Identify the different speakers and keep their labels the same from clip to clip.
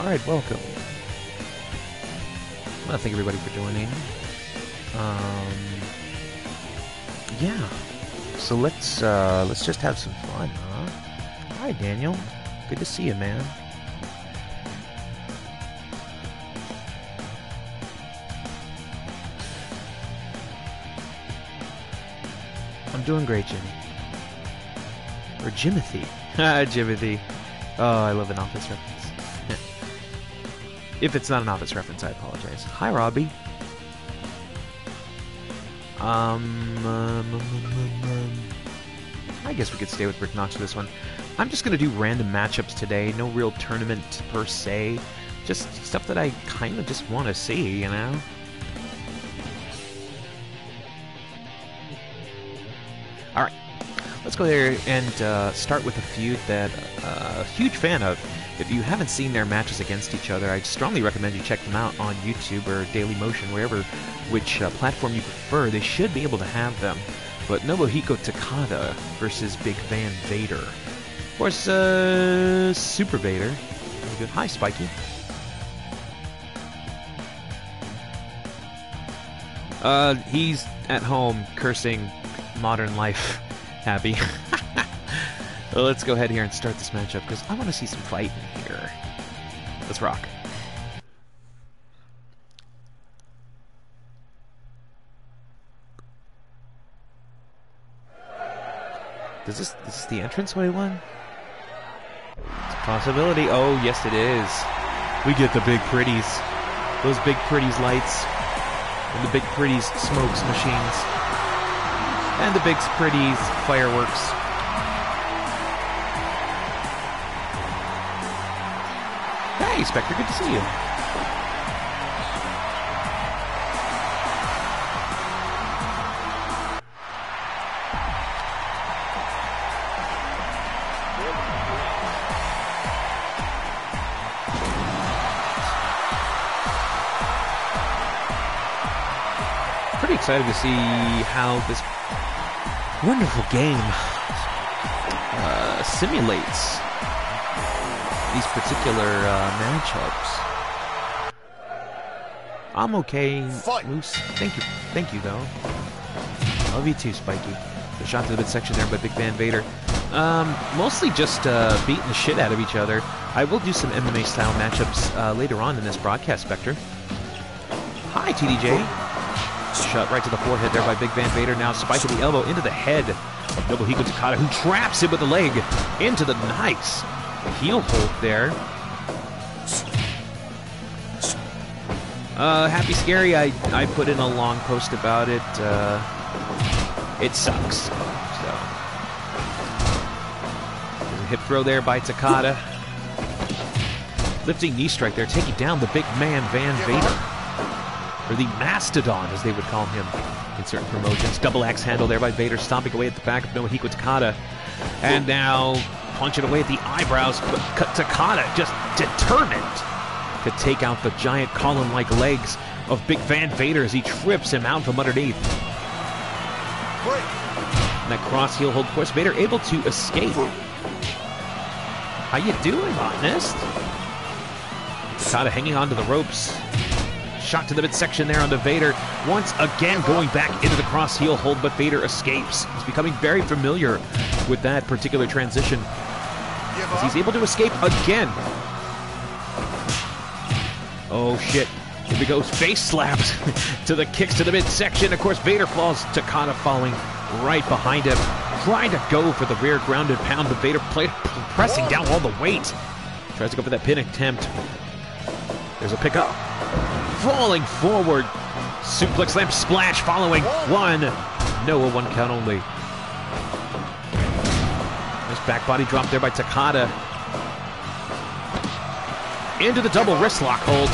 Speaker 1: Alright, welcome. Well, thank everybody for joining. Yeah. So let's just have some fun, huh? Hi, Daniel. Good to see you, man. I'm doing great, Jimmy. Or Jimothy. Ha, Jimothy. Oh, I love an Office reference. If it's not an Office reference, I apologize. Hi, Robbie. I guess we could stay with Rick Knox for this one. I'm just going to do random matchups today. No real tournament per se. Just stuff that I kind of just want to see, you know? Alright. Let's go there and start with a feud that a huge fan of. If you haven't seen their matches against each other, I'd strongly recommend you check them out on YouTube or Dailymotion, wherever, which platform you prefer. They should be able to have them. But Nobuhiko Takada versus Big Van Vader. Of course, Super Vader. Good. Hi, Spiky. He's at home cursing modern life. Happy. Well, let's go ahead here and start this matchup, because I want to see some fighting here. Let's rock. Is this the entranceway one? It's a possibility. Oh, yes it is. We get the big pretties. Those big pretties lights. And the big pretties smokes machines. And the big pretties fireworks. Hey, Spectre, good to see you. Pretty excited to see how this wonderful game simulates these particular matchups. I'm okay, Moose. Thank you, though. Love you too, Spiky. The shot to the midsection there by Big Van Vader. Mostly just beating the shit out of each other. I will do some MMA style matchups later on in this broadcast, Spectre. Hi, TDJ. Shot right to the forehead there by Big Van Vader. Now spike to the elbow into the head of Nobuhiko Takada, who traps him with the leg into the nice heel hold there. Happy Scary, I put in a long post about it. It sucks. So there's a hip throw there by Takada. Lifting knee strike there, taking down the big man Van Vader. Or the Mastodon, as they would call him in certain promotions. Double axe handle there by Vader, stomping away at the back of Nobuhiko Takada. And now punching away at the eyebrows, but Takada just determined to take out the giant column-like legs of Big Van Vader as he trips him out from underneath. And that cross heel hold, of course, Vader able to escape. How you doing, Honest? Takada hanging onto the ropes. Shot to the midsection there onto Vader. Once again going back into the cross heel hold, but Vader escapes. He's becoming very familiar with that particular transition, as he's able to escape again. Oh shit. Here we go. Face slaps to the kicks to the midsection. Of course, Vader falls. Takada following right behind him. Trying to go for the rear grounded pound, but Vader pressing down all the weight. Tries to go for that pin attempt. There's a pickup. Falling forward. Suplex slam splash following. One. No, a one count only. Nice back body drop there by Takada. Into the double wrist lock hold.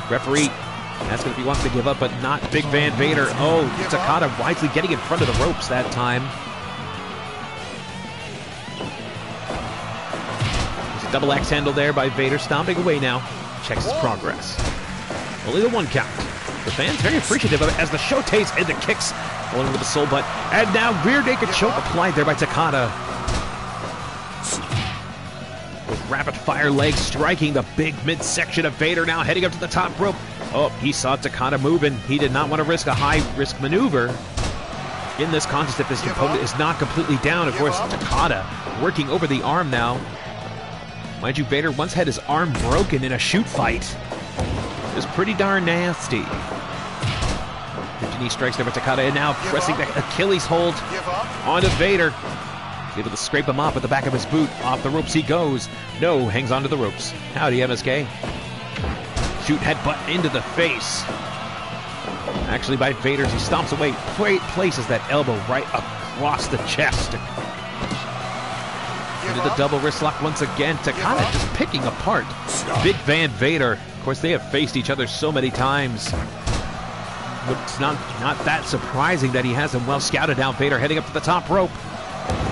Speaker 1: Referee, that's going to be wants to give up, but not Big Van Vader. Oh, Takada wisely getting in front of the ropes that time. There's a double axe handle there by Vader, stomping away now. Checks his progress. Only the one count. The fans very appreciative of it as the shotes and the kicks going with the soul butt. And now rear naked choke applied there by Takada. rapid-fire legs striking the big midsection of Vader, now heading up to the top rope. Oh, he saw Takada moving. He did not want to risk a high-risk maneuver in this contest if his opponent is not completely down. Of course, Takada working over the arm now. Mind you, Vader once had his arm broken in a shoot fight. It was pretty darn nasty. 50 knee strikes there by Takada, and now pressing the Achilles hold onto Vader. Able to scrape him off with the back of his boot. Off the ropes he goes. No, hangs onto the ropes. Howdy, MSK. Shoot headbutt into the face. Actually, by Vader, he stomps away. Places that elbow right across the chest. Into the double wrist lock once again. Takada just picking apart Big Van Vader. Of course, they have faced each other so many times. But it's not that surprising that he has him well scouted out. Vader heading up to the top rope.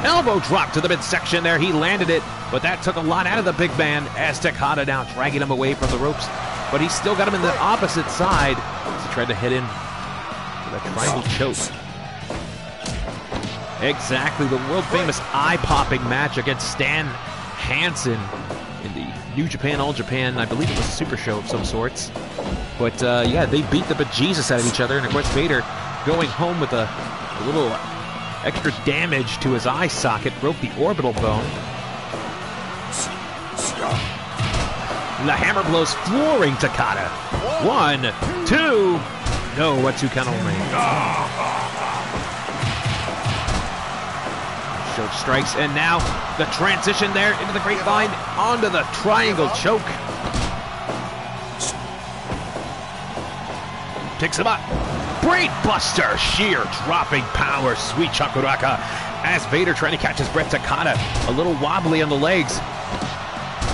Speaker 1: Elbow drop to the midsection there. He landed it, but that took a lot out of the big man as Takada now dragging him away from the ropes. But he's still got him in the opposite side as he tried to hit in with a triangle choke. Exactly, the world-famous eye-popping match against Stan Hansen in the New Japan, All Japan. I believe it was a super show of some sorts. But yeah, they beat the bejesus out of each other, and of course Vader going home with a little extra damage to his eye socket, broke the orbital bone. And the hammer blows flooring Takada. 1, 2. No, a 2 count only. Choke strikes, and now the transition there into the grapevine onto the triangle choke. Picks him up. Brain buster, sheer dropping power, sweet Chakuraka. As Vader trying to catch his breath, Takada a little wobbly on the legs.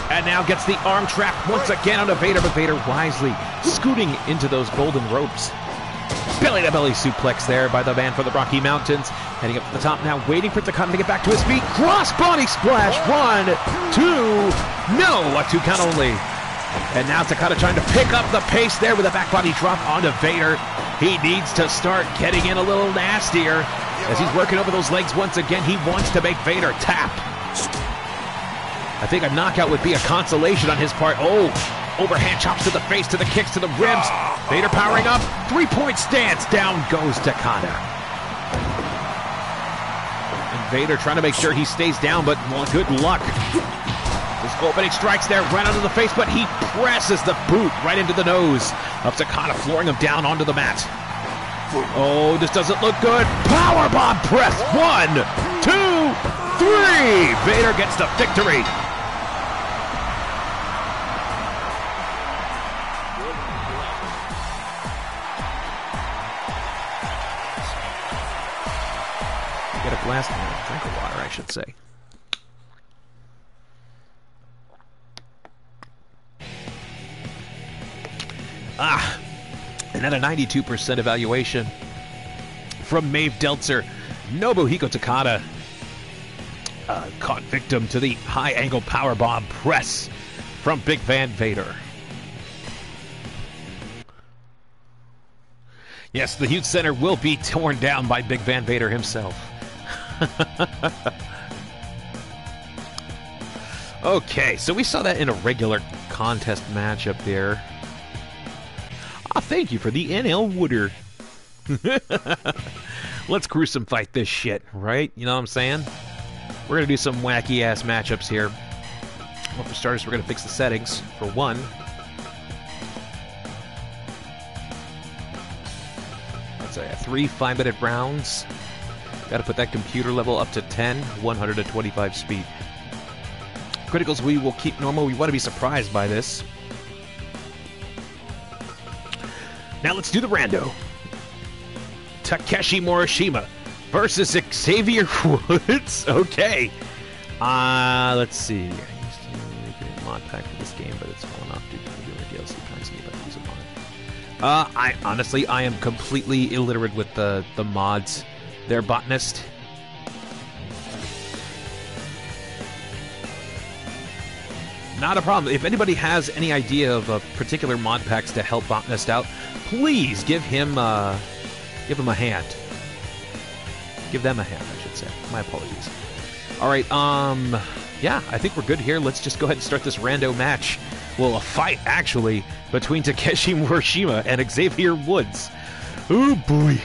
Speaker 1: And now gets the arm trap once again onto Vader, but Vader wisely scooting into those golden ropes. Belly-to-belly suplex there by the man from the Rocky Mountains. Heading up to the top now, waiting for Takada to get back to his feet. Cross-body splash, 1, 2, no, a 2 count only. And now Takada trying to pick up the pace there with a back body drop onto Vader. He needs to start getting in a little nastier as he's working over those legs once again. He wants to make Vader tap. I think a knockout would be a consolation on his part. Oh, overhand chops to the face, to the kicks, to the ribs. Vader powering up. 3-point stance. Down goes Takada. And Vader trying to make sure he stays down, but well, good luck. His opening strikes there right onto the face, but he presses the boot right into the nose of Takada, flooring him down onto the mat. Oh, this doesn't look good. Powerbomb press. 1, 2, 3. Vader gets the victory. Get a glass of drink of water, I should say. And at a 92% evaluation from Maeve Deltzer, Nobuhiko Takada caught victim to the high-angle powerbomb press from Big Van Vader. Yes, the Youth Center will be torn down by Big Van Vader himself. Okay, so we saw that in a regular contest matchup there. Ah, thank you for the NL Wooder. Let's gruesome fight this shit, right? You know what I'm saying? We're going to do some wacky-ass matchups here. Well, for starters, we're going to fix the settings, for one. Let's say 3 5-minute rounds. Got to put that computer level up to 10, 125 speed. Criticals we will keep normal. We want to be surprised by this. Now let's do the rando. Takeshi Morishima versus Xavier Woods. Okay. Let's see. I used to get a mod pack for this game, but it's fallen off due to the DLC packs. Use a mod. Honestly, I am completely illiterate with the mods. They're botanist. Not a problem. If anybody has any idea of particular mod packs to help botanist out, please give him a hand. Give them a hand, I should say. My apologies. All right, yeah, I think we're good here. Let's just go ahead and start this rando match. Well, a fight, actually, between Takeshi Morishima and Xavier Woods. Oh, boy.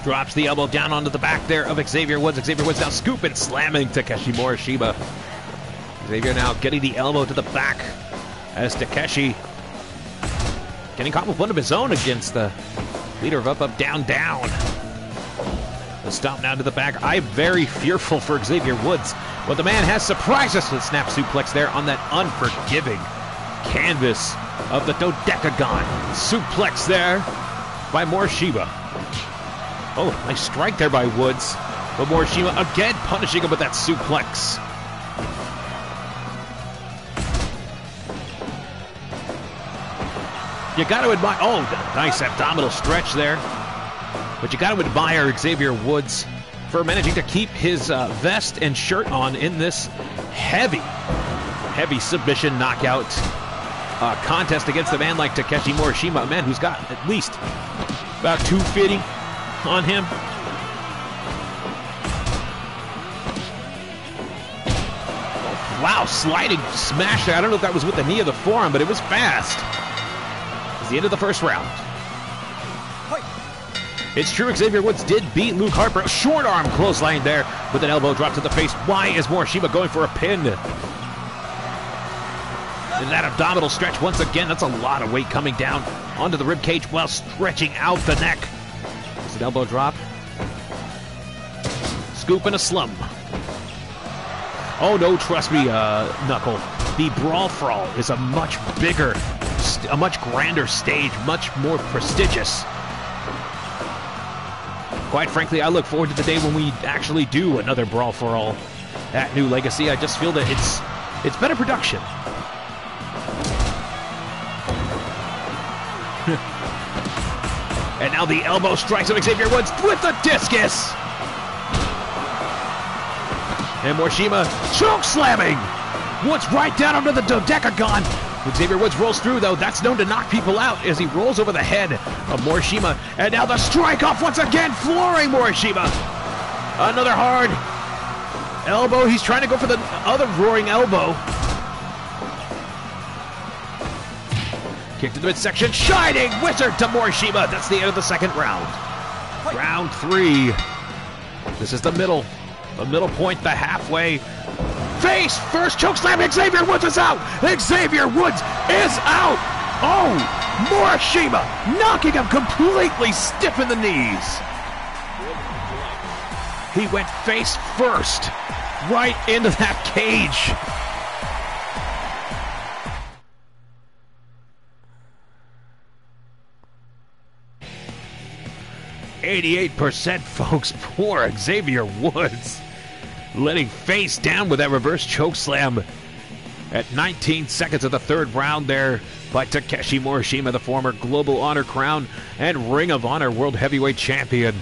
Speaker 1: Drops the elbow down onto the back there of Xavier Woods. Xavier Woods now scooping, slamming Takeshi Morishima. Xavier now getting the elbow to the back as Takeshi getting caught with one of his own against the leader of Up, Up, Down, Down. The stomp now to the back. I'm very fearful for Xavier Woods, but the man has surprised us with a snap suplex there on that unforgiving canvas of the dodecagon. Suplex there by Morishima. Oh, nice strike there by Woods. But Morishima again punishing him with that suplex. You got to admire, oh, nice abdominal stretch there. But you got to admire Xavier Woods for managing to keep his vest and shirt on in this heavy submission knockout contest against a man like Takeshi Morishima, a man who's got at least about 250 on him. Oh, wow, sliding smash there. I don't know if that was with the knee of the forearm, but it was fast. It's the end of the first round. It's true, Xavier Woods did beat Luke Harper. A short arm clothesline there with an elbow drop to the face. Why is Morishima going for a pin? And that abdominal stretch once again. That's a lot of weight coming down onto the rib cage while stretching out the neck. An elbow drop. Scoop and a slum. Oh no, trust me, Knuckle. The Brawl for All is a much bigger, a much grander stage, much more prestigious. Quite frankly, I look forward to the day when we actually do another Brawl for All at New Legacy. I just feel that it's better production. And now the elbow strikes of Xavier Woods with the discus. And Morishima choke slamming. Woods right down under the dodecagon. Xavier Woods rolls through, though. That's known to knock people out as he rolls over the head of Morishima. And now the strike off once again, flooring Morishima. Another hard elbow. He's trying to go for the other roaring elbow. Kick to the midsection, Shining Wizard to Morishima. That's the end of the second round. Round 3. This is the middle point, the halfway. Face first chokeslam. Xavier Woods is out. Xavier Woods is out. Oh, Morishima knocking him completely stiff in the knees. He went face first right into that cage. 88%, folks, for Xavier Woods. Letting face down with that reverse chokeslam at 19 seconds of the third round there by Takeshi Morishima, the former Global Honor Crown and Ring of Honor World Heavyweight Champion.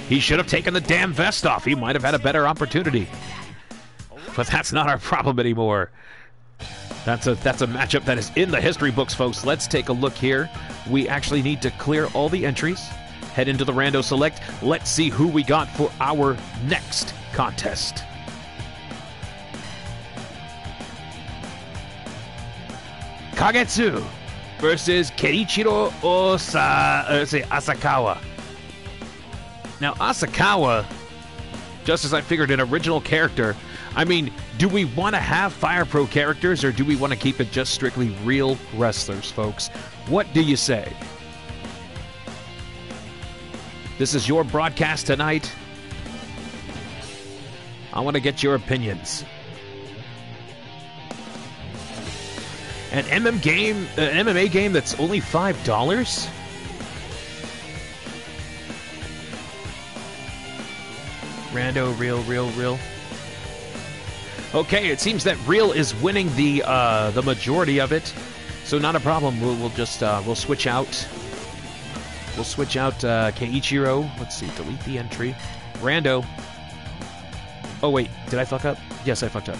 Speaker 1: He should have taken the damn vest off. He might have had a better opportunity. But that's not our problem anymore. That's a matchup that is in the history books, folks. Let's take a look here. We actually need to clear all the entries. Head into the Rando Select. Let's see who we got for our next contest. Kagetsu versus Keiichiro Asakawa. Now, Asakawa, just as I figured, an original character. I mean, do we want to have Fire Pro characters, or do we want to keep it just strictly real wrestlers, folks? What do you say? This is your broadcast tonight. I want to get your opinions. An MMA game that's only $5? Rando, real. Okay, it seems that real is winning the majority of it, so not a problem. We'll just we'll switch out. We'll switch out Keiichiro. Let's see, delete the entry. Rando. Oh, wait. Did I fuck up? Yes, I fucked up.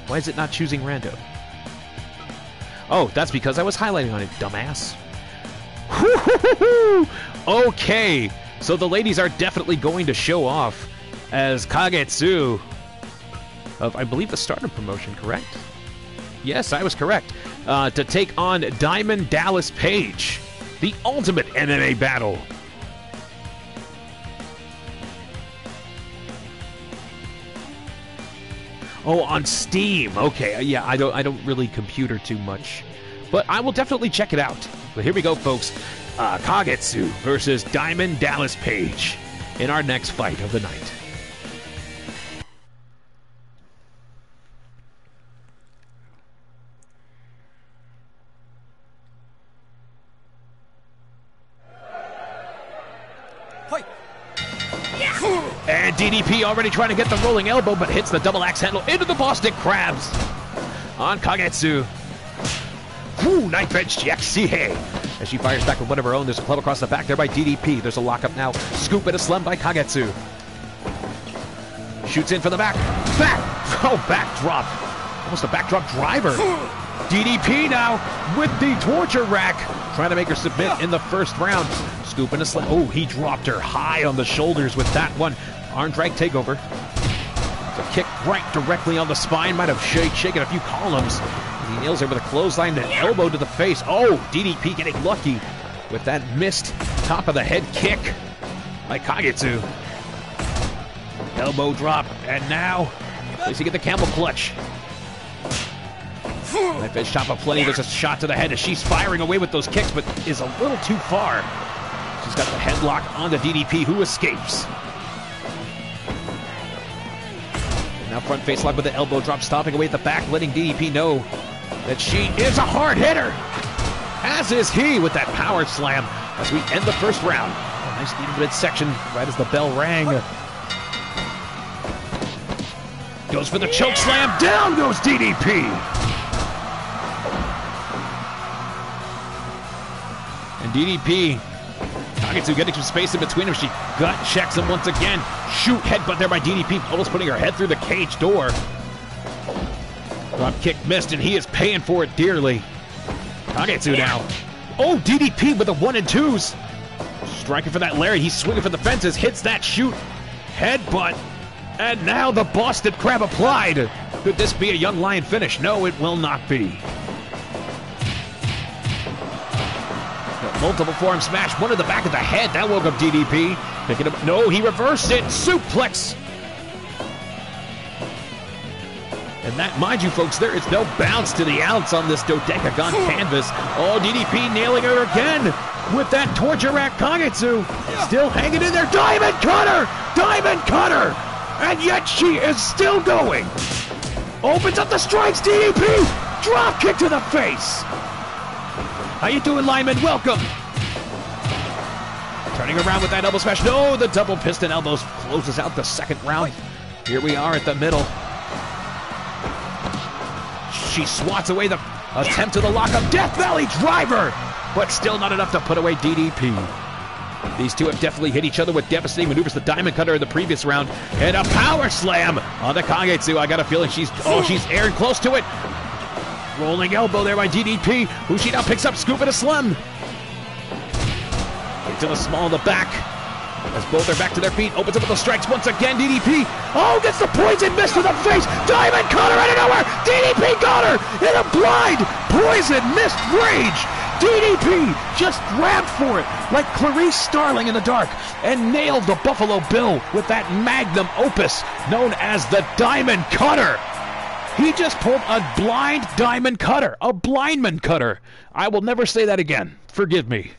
Speaker 1: Why is it not choosing Rando? Oh, that's because I was highlighting on it, dumbass. Okay, so the ladies are definitely going to show off as Kagetsu of, I believe, the starter promotion, correct? Yes, I was correct. To take on Diamond Dallas Page, the ultimate MMA battle. Oh, on Steam. Okay, yeah, I don't really computer too much, but I will definitely check it out. But here we go, folks. Kagetsu versus Diamond Dallas Page in our next fight of the night. And DDP already trying to get the rolling elbow, but hits the double axe handle into the Boston Crabs on Kagetsu. Ooh, knife edge Yakushi. As she fires back with one of her own, there's a club across the back there by DDP. There's a lockup now. Scoop and a slam by Kagetsu. Shoots in for the back. Back! Oh, backdrop. Almost a backdrop driver. DDP now with the torture rack. Trying to make her submit in the first round. Scoop and a slam. Oh, he dropped her high on the shoulders with that one. Arm drag takeover. The kick right directly on the spine. Might have shaken a few columns. He nails her with a clothesline, then elbow to the face. Oh, DDP getting lucky with that missed top of the head kick by Kagetsu. Elbow drop, and now does he get the camel clutch? Knife edge chop aplenty. There's a shot to the head as she's firing away with those kicks, but is a little too far. She's got the headlock on the DDP, who escapes. And now front face lock with the elbow drop, stomping away at the back, letting DDP know that she is a hard hitter, as is he with that power slam as we end the first round. Oh, nice lead in the midsection right as the bell rang. Goes for the choke slam. Down goes DDP. And DDP, Kagetsu getting some space in between him. She gut checks him once again. Shoot, headbutt there by DDP, almost putting her head through the cage door. Drop kick missed, and he is paying for it dearly. Kagetsu now. Oh, DDP with the 1 and 2s. Striking for that lariat. He's swinging for the fences. Hits that shoot. Headbutt. And now the Boston Crab applied. Could this be a young lion finish? No, it will not be. Multiple forearm smash. One to the back of the head. That woke up DDP. Picking up. No, he reversed it. Suplex. And that, mind you, folks, there is no bounce to the ounce on this dodecagon canvas. Oh, DDP nailing her again with that torture rack. Kagetsu still hanging in there. Diamond cutter! Diamond cutter! And yet she is still going. Opens up the strikes. DDP! Drop kick to the face. How you doing, Lyman? Welcome. Turning around with that elbow smash. No, the double piston elbows closes out the second round. Here we are at the middle. She swats away the attempt to the lockup. Death Valley driver, but still not enough to put away DDP. These two have definitely hit each other with devastating maneuvers. The diamond cutter in the previous round, and a power slam on the Kagetsu. I got a feeling she's airing close to it. Rolling elbow there by DDP, who she now picks up, scoop and a slam. Into the small in the back. As both are back to their feet, opens up with the strikes once again. DDP, gets the poison mist to the face. Diamond cutter out of nowhere. DDP got her in a blind poison mist rage. DDP just grabbed for it like Clarice Starling in the dark and nailed the Buffalo Bill with that magnum opus known as the Diamond Cutter. He just pulled a blind diamond cutter, a blindman cutter. I will never say that again. Forgive me.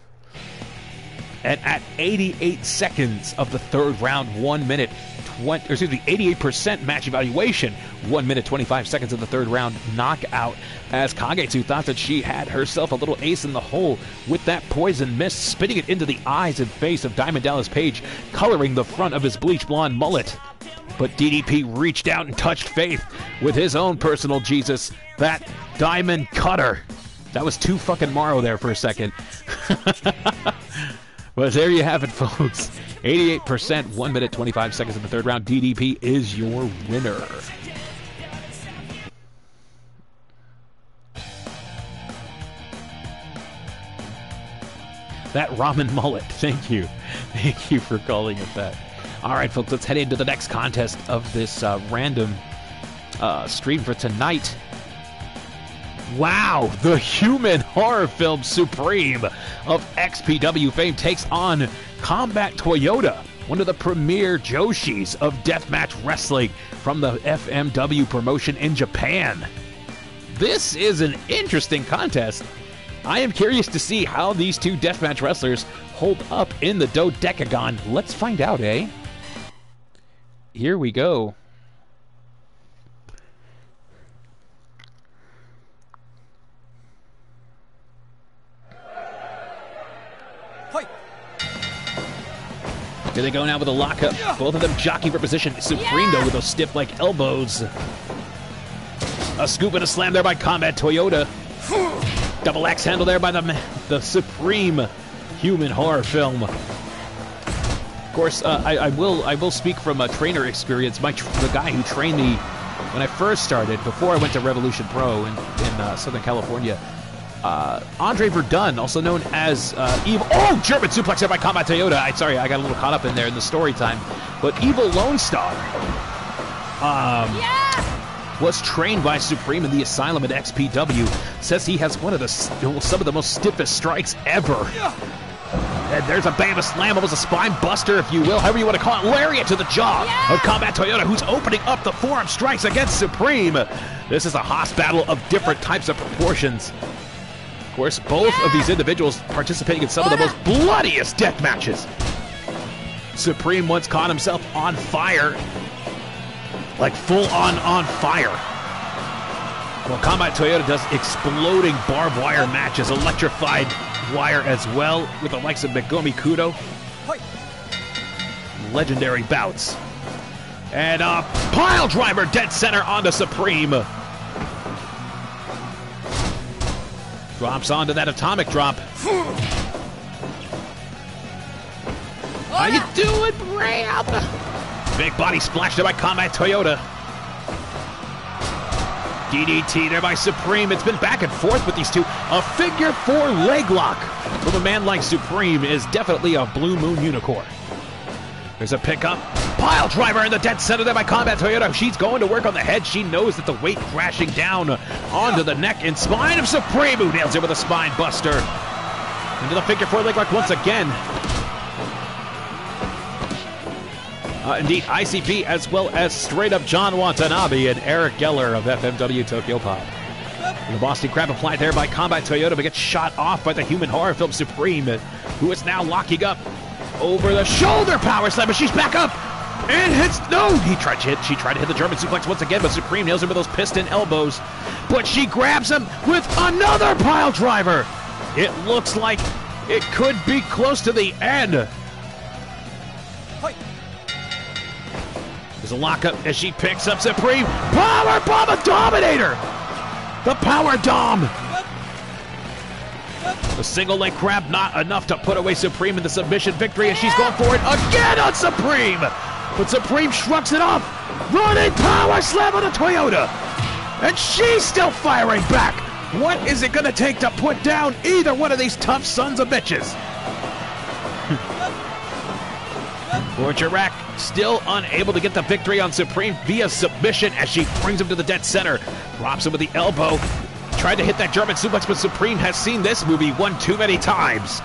Speaker 1: And at 88 seconds of the third round, 1 minute, 88% match evaluation, 1 minute, 25 seconds of the third round knockout, as Kagetsu thought that she had herself a little ace in the hole with that poison mist, spitting it into the eyes and face of Diamond Dallas Page, coloring the front of his bleach blonde mullet. But DDP reached out and touched faith with his own personal Jesus, that Diamond Cutter. That was too fucking Morrow there for a second. Well, there you have it, folks. 88%, 1 minute, 25 seconds in the third round. DDP is your winner. That ramen mullet. Thank you. Thank you for calling it that. All right, folks, let's head into the next contest of this random stream for tonight. Wow, the human horror film Supreme of XPW fame takes on Combat Toyota, one of the premier Joshis of deathmatch wrestling from the FMW promotion in Japan. This is an interesting contest. I am curious to see how these two deathmatch wrestlers hold up in the Dodecagon. Let's find out, eh? Here we go. Here they go now with a lockup. Both of them jockeying for position. Supreme, though, with those stiff, like, elbows. A scoop and a slam there by Combat Toyota. Double axe handle there by the Supreme human horror film. Of course, I will speak from a trainer experience. The guy who trained me when I first started, before I went to Revolution Pro in Southern California, Andre Verdun, also known as Evil. Oh, German suplex there by Combat Toyota. Sorry, I got a little caught up in there in the story time. But Evil Lone Star was trained by Supreme in the Asylum at XPW. Says he has some of the most stiffest strikes ever. And there's a bam, a slam, almost a spine buster, if you will, however you want to call it. Lariat to the jaw of Combat Toyota, who's opening up the forearm strikes against Supreme. This is a Haas battle of different types of proportions. Of course, both of these individuals participating in some of the most bloodiest death matches. Supreme once caught himself on fire, like full on fire. Well, Combat Toyota does exploding barbed wire matches, electrified wire as well, with the likes of Megumi Kudo. Legendary bouts. And a pile driver dead center onto Supreme. Drops onto that atomic drop. How you doing, Bram? Big body splash there by Combat Toyota. DDT there by Supreme. It's been back and forth with these two. A figure four leg lock from a man like Supreme is definitely a Blue Moon unicorn. There's a pickup. Pile driver in the dead center there by Combat Toyota. She's going to work on the head. She knows that the weight crashing down onto the neck and spine of Supreme, who nails it with a spine buster. Into the figure four leg lock once again. Indeed, ICP, as well as straight up John Watanabe and Eric Geller of FMW Tokyo Pop. The Boston Crab applied there by Combat Toyota, but gets shot off by the human horror film Supreme, who is now locking up over the shoulder power slam, but she's back up and hits. No, she tried to hit the German suplex once again, but Supreme nails him with those piston elbows. But she grabs him with another pile driver. It looks like it could be close to the end. There's a lockup as she picks up Supreme. Power bomb, a Dominator! The power dom! The single leg grab, not enough to put away Supreme in the submission victory, and she's going for it again on Supreme! But Supreme shrugs it off. Running power slam on the Toyota! And she's still firing back! What is it gonna take to put down either one of these tough sons of bitches? Borcherac still unable to get the victory on Supreme via submission as she brings him to the dead center. Drops him with the elbow. Tried to hit that German suplex, but Supreme has seen this movie one too many times.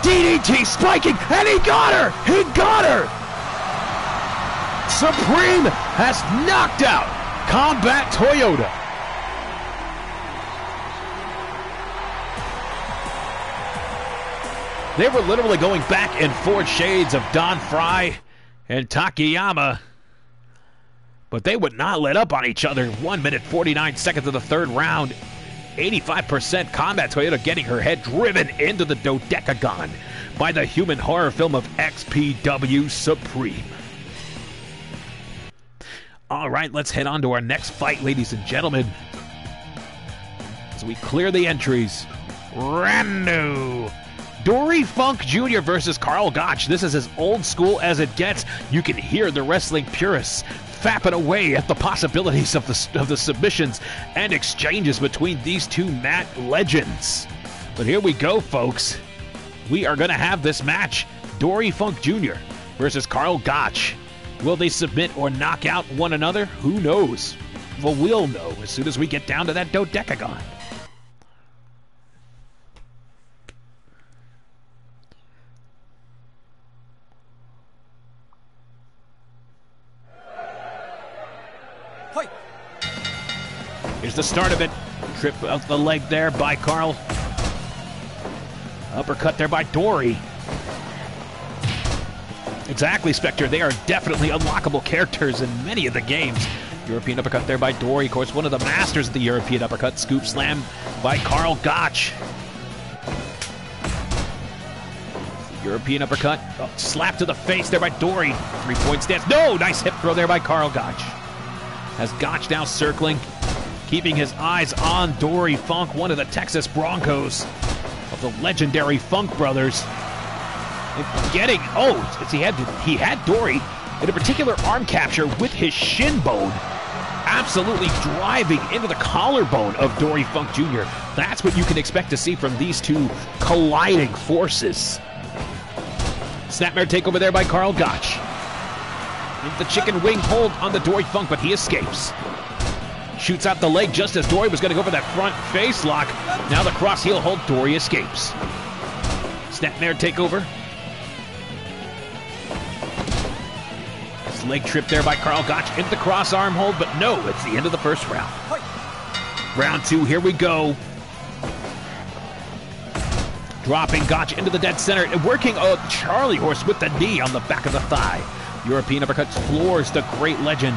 Speaker 1: DDT spiking, and he got her! He got her! Supreme has knocked out Combat Toyota. They were literally going back and forth shades of Don Fry and Takayama, but they would not let up on each other. 1 minute, 49 seconds of the third round. 85% Combat Toyota getting her head driven into the Dodecagon by the human horror film of XPW Supreme. All right, let's head on to our next fight, ladies and gentlemen, as we clear the entries. Randu Dory Funk Jr. versus Karl Gotch. This is as old school as it gets. You can hear the wrestling purists fapping away at the possibilities of the submissions and exchanges between these two mat legends. But here we go, folks. We are going to have this match. Dory Funk Jr. versus Karl Gotch. Will they submit or knock out one another? Who knows? Well, we'll know as soon as we get down to that dodecagon. Here's the start of it. Trip of the leg there by Karl. Uppercut there by Dory. Exactly, Spectre. They are definitely unlockable characters in many of the games. European uppercut there by Dory. Of course, one of the masters of the European uppercut. Scoop slam by Karl Gotch. European uppercut. Oh, slap to the face there by Dory. 3-point stance. No! Nice hip throw there by Karl Gotch. As Gotch now circling, keeping his eyes on Dory Funk, one of the Texas Broncos of the legendary Funk brothers. Getting, he had Dory in a particular arm capture with his shin bone, absolutely driving into the collarbone of Dory Funk Jr. That's what you can expect to see from these two colliding forces. Snapmare takeover there by Karl Gotch. The chicken wing hold on the Dory Funk, but he escapes. Shoots out the leg just as Dory was going to go for that front face lock. Now the cross heel hold, Dory escapes. Snapmare takeover. Leg trip there by Karl Gotch into the cross arm hold, but no, it's the end of the first round. Round two, here we go. Dropping Gotch into the dead center and working a Charlie horse with the knee on the back of the thigh. European uppercuts floors the great legend,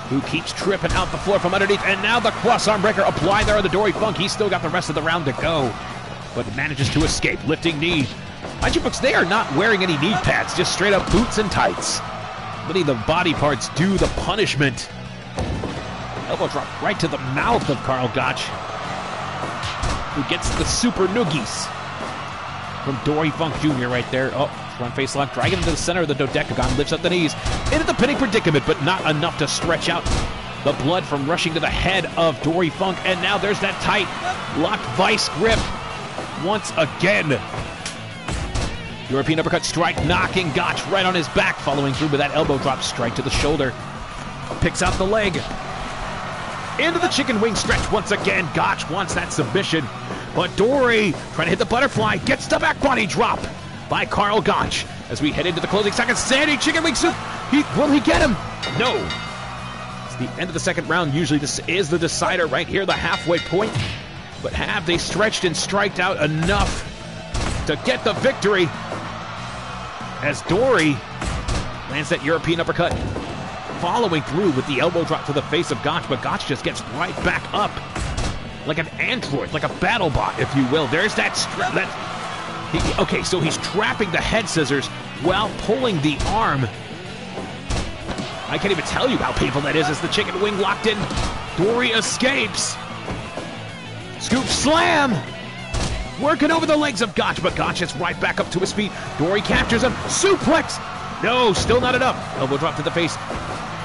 Speaker 1: who keeps tripping out the floor from underneath, and now the cross arm breaker applied there on the Dory Funk. He's still got the rest of the round to go, but manages to escape. Lifting knee. Mind you, folks, they are not wearing any knee pads, just straight up boots and tights. Many of the body parts do the punishment. Elbow drop right to the mouth of Karl Gotch, who gets the super noogies from Dory Funk Jr. right there. Oh, front face lock, dragging him to the center of the dodecagon, lifts up the knees into the pinning predicament, but not enough to stretch out the blood from rushing to the head of Dory Funk. And now there's that tight locked vice grip once again. European uppercut strike, knocking Gotch right on his back, following through with that elbow drop strike to the shoulder. Picks out the leg. Into the chicken wing stretch once again. Gotch wants that submission, but Dory trying to hit the butterfly, gets the back body drop by Karl Gotch. As we head into the closing seconds, standing chicken wing soup. Will he get him? No. It's the end of the second round. Usually this is the decider right here, the halfway point. But have they stretched and striked out enough to get the victory? As Dory lands that European uppercut, following through with the elbow drop to the face of Gotch, but Gotch just gets right back up like an android, like a battle bot, if you will. There's that okay, so he's trapping the head scissors while pulling the arm. I can't even tell you how painful that is as the chicken wing locked in. Dory escapes. Scoop slam. Working over the legs of Gotch, but Gotch is right back up to his feet. Dory captures him. Suplex. No, still not enough. Elbow drop to the face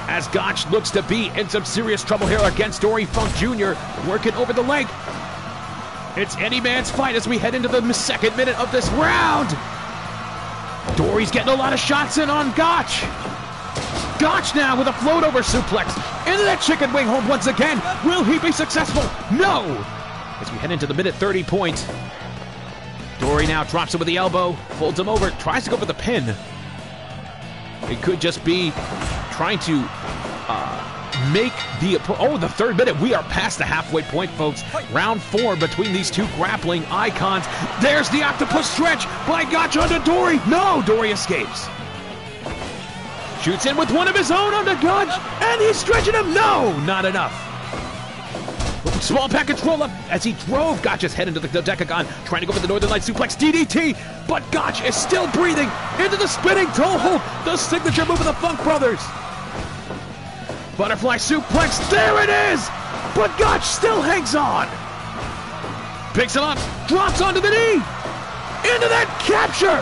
Speaker 1: as Gotch looks to be in some serious trouble here against Dory Funk Jr. Working over the leg. It's any man's fight as we head into the second minute of this round. Dory's getting a lot of shots in on Gotch. Gotch now with a float over suplex into that chicken wing hold once again. Will he be successful? No. As we head into the minute 30 point. Dory now drops him with the elbow, folds him over, tries to go for the pin. It could just be trying to make the third minute. We are past the halfway point, folks. Round 4 between these two grappling icons. There's the octopus stretch by Gotch onto Dory. No, Dory escapes. Shoots in with one of his own onto Gotch, and he's stretching him. No, not enough. Small package roll-up as he drove Gotch's head into the dodecagon, trying to go for the Northern Light suplex DDT, but Gotch is still breathing into the spinning toe hold, the signature move of the Funk Brothers. Butterfly suplex, there it is! But Gotch still hangs on. Picks him up, drops onto the knee, into that capture,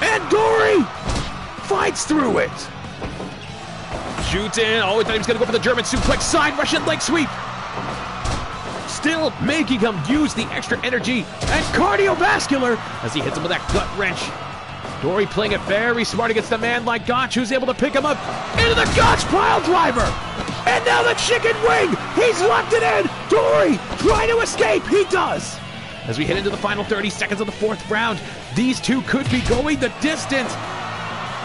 Speaker 1: and Dory fights through it. Shoots in, oh, he thought he was going to go for the German suplex, side Russian leg sweep. Still making him use the extra energy and cardiovascular as he hits him with that gut wrench. Dory playing it very smart against a man like Gotch, who's able to pick him up into the Gotch pile driver. And now the chicken wing, he's locked it in. Dory trying to escape, he does. As we head into the final 30 seconds of the fourth round, these two could be going the distance.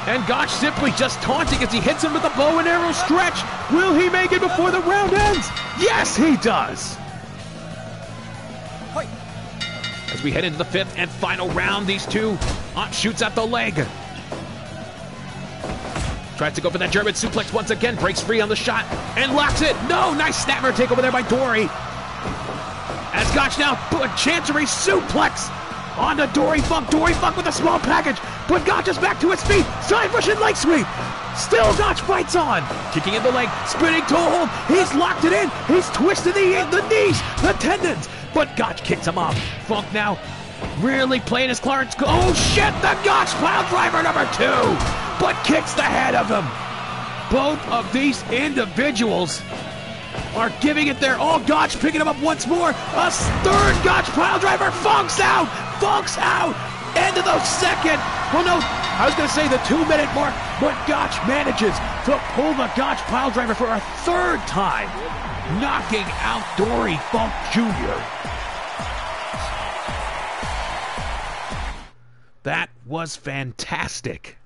Speaker 1: And Gotch simply just taunting as he hits him with a bow and arrow stretch. Will he make it before the round ends? Yes, he does. As we head into the fifth and final round, these two shoots at the leg. Tries to go for that German suplex once again, breaks free on the shot, and locks it. No, nice snapper take over there by Dory. As Gotch now put a chancery suplex onto Dory Funk. Dory Funk with a small package, but Gotch is back to his feet. Side Russian leg sweep. Still Gotch fights on. Kicking in the leg, spinning toe hold. He's locked it in. He's twisted the knees, the tendons. But Gotch kicks him off. Funk now really playing his Clarence. Oh shit, the Gotch pile driver number 2, but kicks the head of him. Both of these individuals are giving it their all. Gotch picking him up once more. A third Gotch pile driver. Funk's out. Funk's out. End of the second. Well, no, I was going to say the 2-minute mark, but Gotch manages to pull the Gotch pile driver for a third time, knocking out Dory Funk Jr. That was fantastic.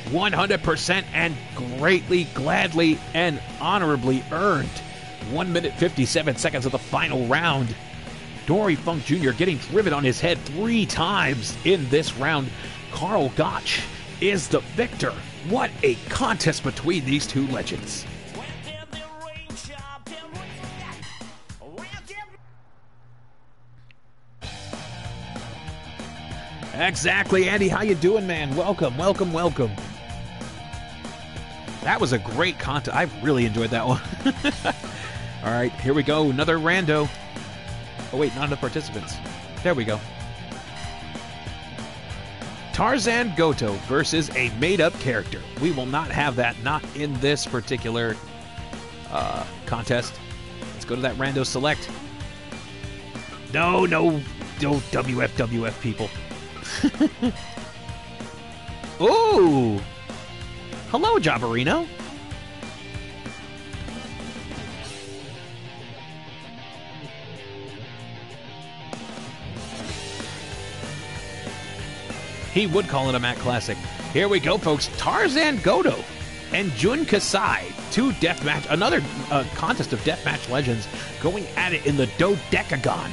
Speaker 1: 100% and greatly, gladly, and honorably earned. 1 minute 57 seconds of the final round. Dory Funk Jr. getting driven on his head 3 times in this round. Karl Gotch is the victor. What a contest between these two legends. Exactly, Andy. How you doing, man? Welcome, welcome, welcome. That was a great contest. I really enjoyed that one. All right, here we go. Another rando. Oh, wait, not enough participants. There we go. Tarzan Goto versus a made-up character. We will not have that, not in this particular contest. Let's go to that rando select. No WFWF people. Ooh! Hello, Jabberino. He would call it a Mac Classic. Here we go, folks. Tarzan Goto and Jun Kasai. Another contest of deathmatch legends going at it in the Dodecagon.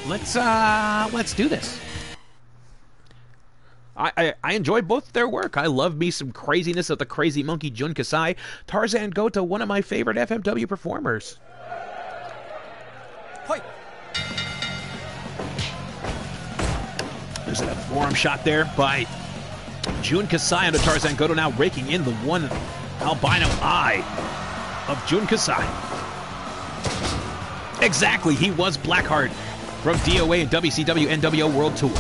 Speaker 1: Let's do this. I enjoy both their work. I love me some craziness of the crazy monkey Jun Kasai. Tarzan Goto, one of my favorite FMW performers. Hoi. There's a forearm shot there by Jun Kasai onto Tarzan Goto, now raking in the one albino eye of Jun Kasai. Exactly, he was Blackheart from DOA and WCW NWO World Tour.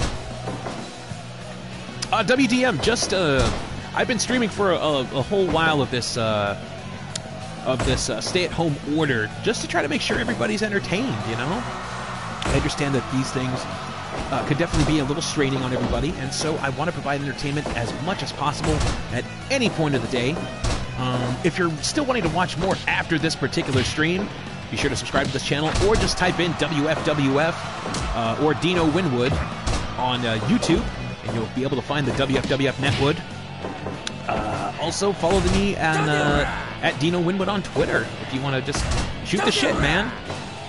Speaker 1: WDM, just I've been streaming for a whole while of this stay-at-home order, just to try to make sure everybody's entertained. You know, I understand that these things could definitely be a little straining on everybody, and so I want to provide entertainment as much as possible at any point of the day. If you're still wanting to watch more after this particular stream, be sure to subscribe to this channel, or just type in WFWF or Dino Winwood on YouTube, and you'll be able to find the WFWF Netwood. Also, follow me at Dino Winwood on Twitter if you want to just shoot the shit, man.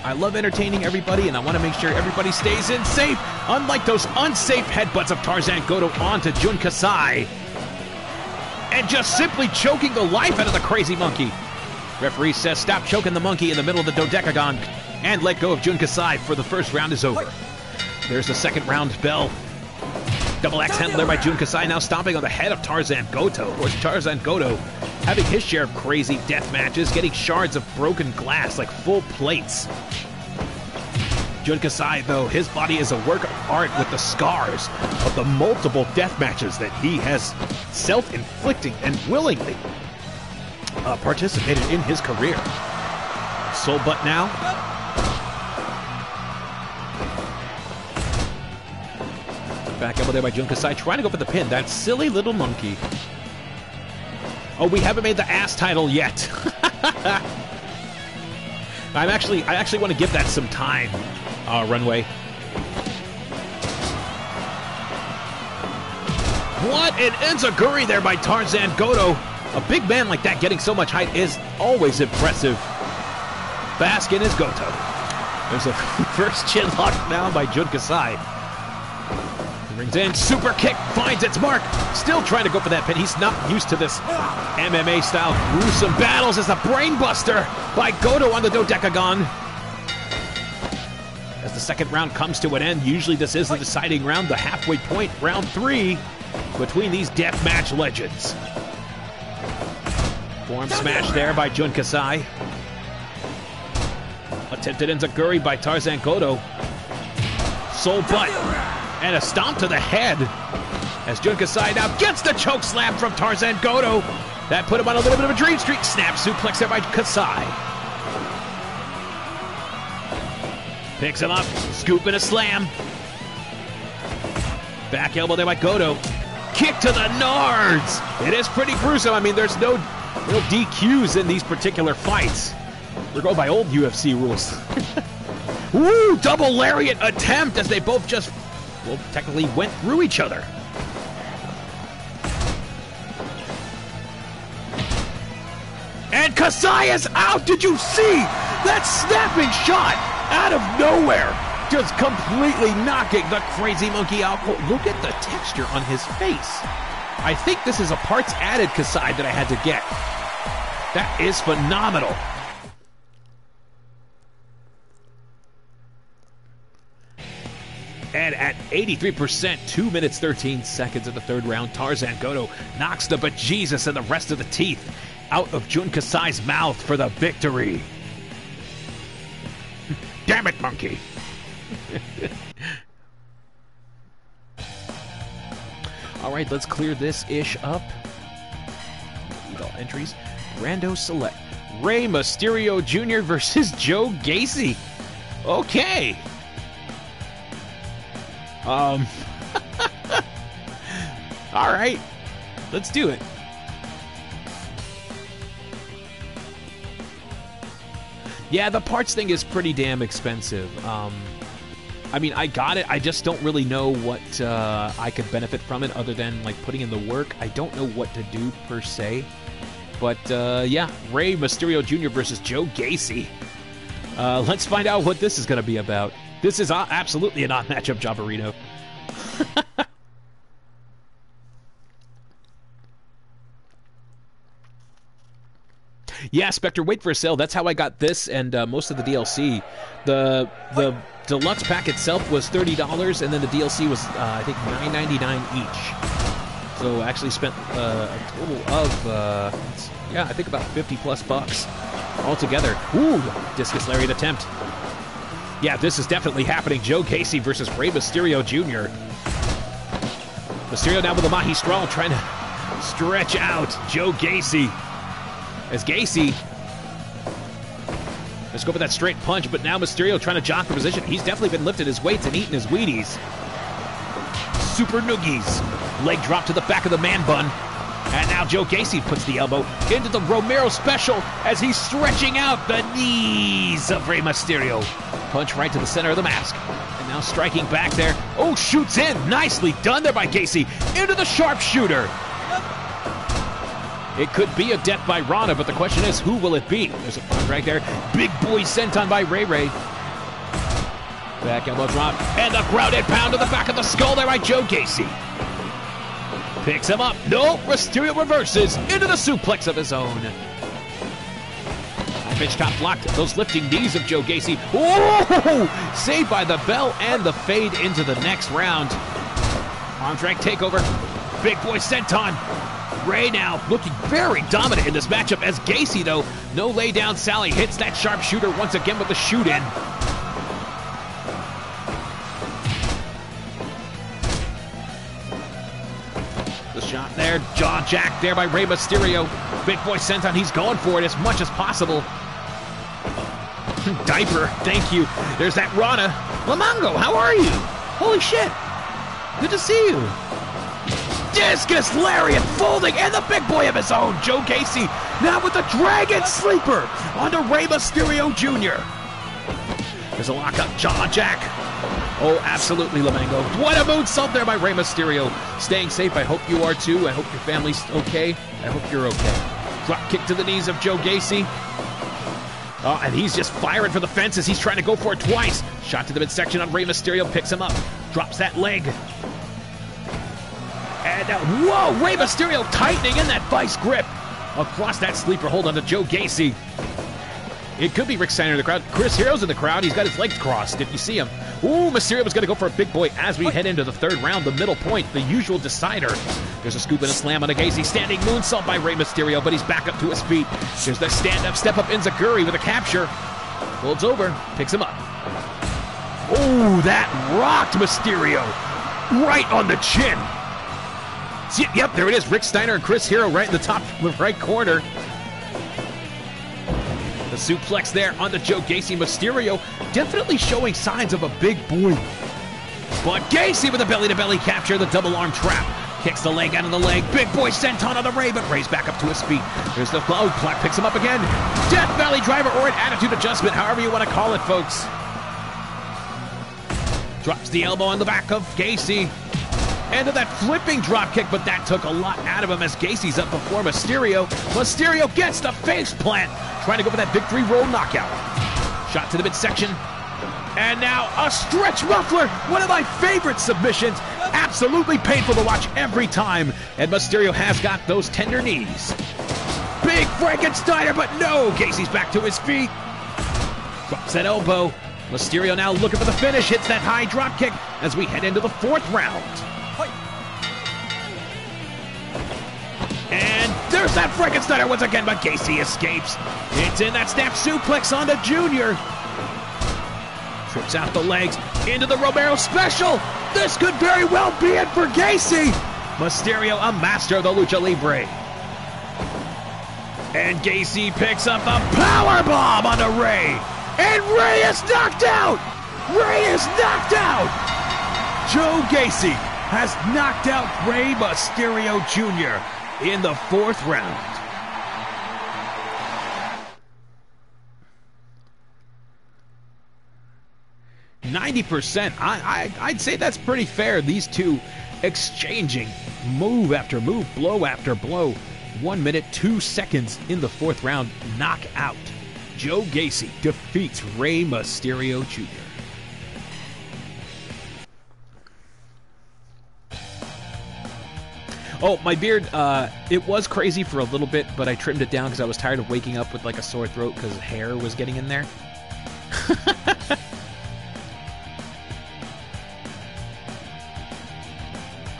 Speaker 1: I love entertaining everybody, and I want to make sure everybody stays in safe, unlike those unsafe headbutts of Tarzan Goto onto Jun Kasai. And just simply choking the life out of the crazy monkey. Referee says stop choking the monkey in the middle of the Dodecagon and let go of Jun Kasai, for the first round is over. There's the second round bell. Double axe handle there by Jun Kasai, now stomping on the head of Tarzan Goto. Of course, Tarzan Goto having his share of crazy death matches, getting shards of broken glass like full plates. Jun Kasai, though, his body is a work of art with the scars of the multiple death matches that he has self-inflicting and willingly participated in his career. Soul butt now. Back elbow there by Jun Kasai, trying to go for the pin. That silly little monkey. Oh, we haven't made the ass title yet. I actually want to give that some time, Runway. What an enziguri there by Tarzan Goto. A big man like that getting so much height is always impressive. Bask in his Goto. There's a first chin lock now by Jun Kasai. He rings in, super kick, finds its mark. Still trying to go for that pin. He's not used to this MMA-style gruesome battles as the brainbuster by Goto on the Dodecagon. As the second round comes to an end, usually this is the deciding round, the halfway point, round 3, between these deathmatch legends. Form smash there by Jun Kasai. Attempted enziguri by Tarzan Goto. Soul butt. And a stomp to the head. As Jun Kasai now gets the choke slam from Tarzan Goto. That put him on a little bit of a dream streak. Snap suplex there by Kasai. Picks him up. Scoop and a slam. Back elbow there by Goto. Kick to the nards. It is pretty gruesome. I mean, there's no real DQs in these particular fights. We're going by old UFC rules. Woo! Double lariat attempt as they both just, well, technically went through each other. And Kasai is out! Did you see that snapping shot out of nowhere? Just completely knocking the crazy monkey out. Look at the texture on his face. I think this is a parts added Kasai that I had to get. That is phenomenal. And at 83%, 2 minutes, 13 seconds in the third round, Tarzan Goto knocks the bejesus and the rest of the teeth out of Jun Kasai's mouth for the victory. Damn it, monkey. All right, let's clear this ish up. Read all entries. Rando select. Rey Mysterio Jr. versus Joe Gacy. Okay. All right, let's do it. Yeah, the parts thing is pretty damn expensive. I mean, I got it. I just don't really know what I could benefit from it other than like putting in the work. I don't know what to do per se. But yeah, Rey Mysterio Jr. versus Joe Gacy. Let's find out what this is going to be about. This is absolutely a non-matchup, Jabberino. Yeah, Spectre, wait for a sale. That's how I got this and most of the DLC. The deluxe pack itself was $30, and then the DLC was, I think, $9.99 each. So I actually spent a total of, yeah, I think about 50+ bucks altogether. Ooh, discus lariat attempt. Yeah, this is definitely happening. Joe Gacy versus Rey Mysterio Jr. Mysterio now with a Mahi Straw trying to stretch out Joe Gacy. As Gacy, let's go for that straight punch, but now Mysterio trying to jock the position. He's definitely been lifting his weights and eating his Wheaties. Super noogies. Leg drop to the back of the man bun. And now Joe Gacy puts the elbow into the Romero special as he's stretching out the knees of Rey Mysterio. Punch right to the center of the mask. And now striking back there. Oh, shoots in. Nicely done there by Gacy. Into the sharpshooter. It could be a death by Rana, but the question is, who will it be? There's a punch right there. Big boy senton by Ray Ray. Back elbow drop. And a grounded pound to the back of the skull there by Joe Gacy. Picks him up. No, Mysterio reverses into the suplex of his own. Pitch top blocked. Those lifting knees of Joe Gacy. Oh! Saved by the bell and the fade into the next round. Arm drag takeover. Big boy senton. Ray now looking very dominant in this matchup as Gacy, though, no lay down Sally hits that sharpshooter once again with the shoot in. Shot there, jaw jack there by Rey Mysterio. Big boy Senton, he's going for it as much as possible. Diaper, thank you. There's that Rana. Lamongo, how are you? Holy shit. Good to see you. Discus Lariat folding, and the big boy of his own, Joe Gacy, now with the Dragon Sleeper onto Rey Mysterio Jr. There's a lockup, jaw jack. Oh, absolutely, Lamongo. What a moonsault there by Rey Mysterio. Staying safe, I hope you are too. I hope your family's okay. I hope you're okay. Drop kick to the knees of Joe Gacy. Oh, and he's just firing for the fences. He's trying to go for it twice. Shot to the midsection on Rey Mysterio, picks him up. Drops that leg. And whoa, Rey Mysterio tightening in that vice grip. Across that sleeper hold onto Joe Gacy. It could be Rick Steiner in the crowd. Chris Hero's in the crowd. He's got his legs crossed, if you see him. Ooh, Mysterio was going to go for a big boy as we head into the third round, the middle point, the usual decider. There's a scoop and a slam on a Gacy. Standing moonsault by Rey Mysterio, but he's back up to his feet. There's the stand-up, step-up Enziguri with a capture. Folds over, picks him up. Ooh, that rocked Mysterio. Right on the chin. Yep, there it is. Rick Steiner and Chris Hero right in the top right corner. The suplex there onto Joe Gacy. Mysterio definitely showing signs of a big boy. But Gacy with a belly-to-belly capture, the double arm trap. Kicks the leg out of the leg. Big boy senton on the Rey, but Rey's back up to his feet. There's the flow. Clark picks him up again. Death Valley driver or an attitude adjustment, however you want to call it, folks. Drops the elbow on the back of Gacy. Into that flipping drop kick, but that took a lot out of him as Gacy's up before Mysterio. Mysterio gets the face plant. Trying to go for that victory roll knockout. Shot to the midsection. And now a stretch muffler. One of my favorite submissions. Absolutely painful to watch every time. And Mysterio has got those tender knees. Big Frankensteiner, but no. Gacy's back to his feet. Drops that elbow. Mysterio now looking for the finish. Hits that high drop kick as we head into the fourth round. And there's that Frankensteiner once again, but Gacy escapes. It's in that snap suplex onto Junior. Trips out the legs into the Romero special. This could very well be it for Gacy. Mysterio, a master of the Lucha Libre. And Gacy picks up the power bomb onto Rey. And Rey is knocked out. Rey is knocked out. Joe Gacy has knocked out Rey Mysterio Jr. in the fourth round. %. I'd say that's pretty fair. These two exchanging move after move, blow after blow. 1 minute, 2 seconds in the fourth round. Knockout. Joe Gacy defeats Rey Mysterio Jr. Oh, my beard, it was crazy for a little bit, but I trimmed it down because I was tired of waking up with like a sore throat because hair was getting in there.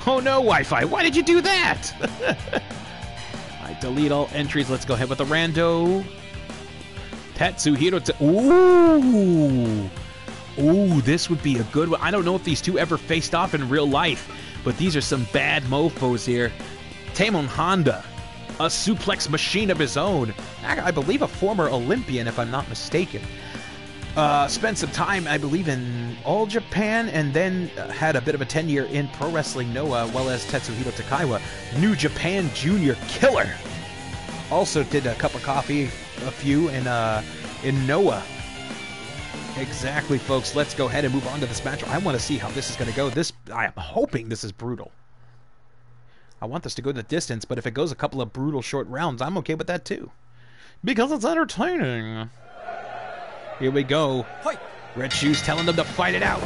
Speaker 1: Oh no, Wi-Fi, why did you do that? I delete all entries. Let's go ahead with the rando. Tetsuhiro. Ooh, this would be a good one. I don't know if these two ever faced off in real life, but these are some bad mofos here. Tamon Honda, a suplex machine of his own. I believe a former Olympian, if I'm not mistaken. Spent some time, I believe, in All Japan, and then had a bit of a tenure in Pro Wrestling Noah, well as Tetsuhiro Takaiwa, New Japan Junior Killer. Also did a cup of coffee, a few, in Noah. Exactly, folks. Let's go ahead and move on to this match. I want to see how this is going to go. I am hoping this is brutal. I want this to go the distance, but if it goes a couple of brutal short rounds, I'm okay with that too. Because it's entertaining. Here we go. Red Shoes telling them to fight it out.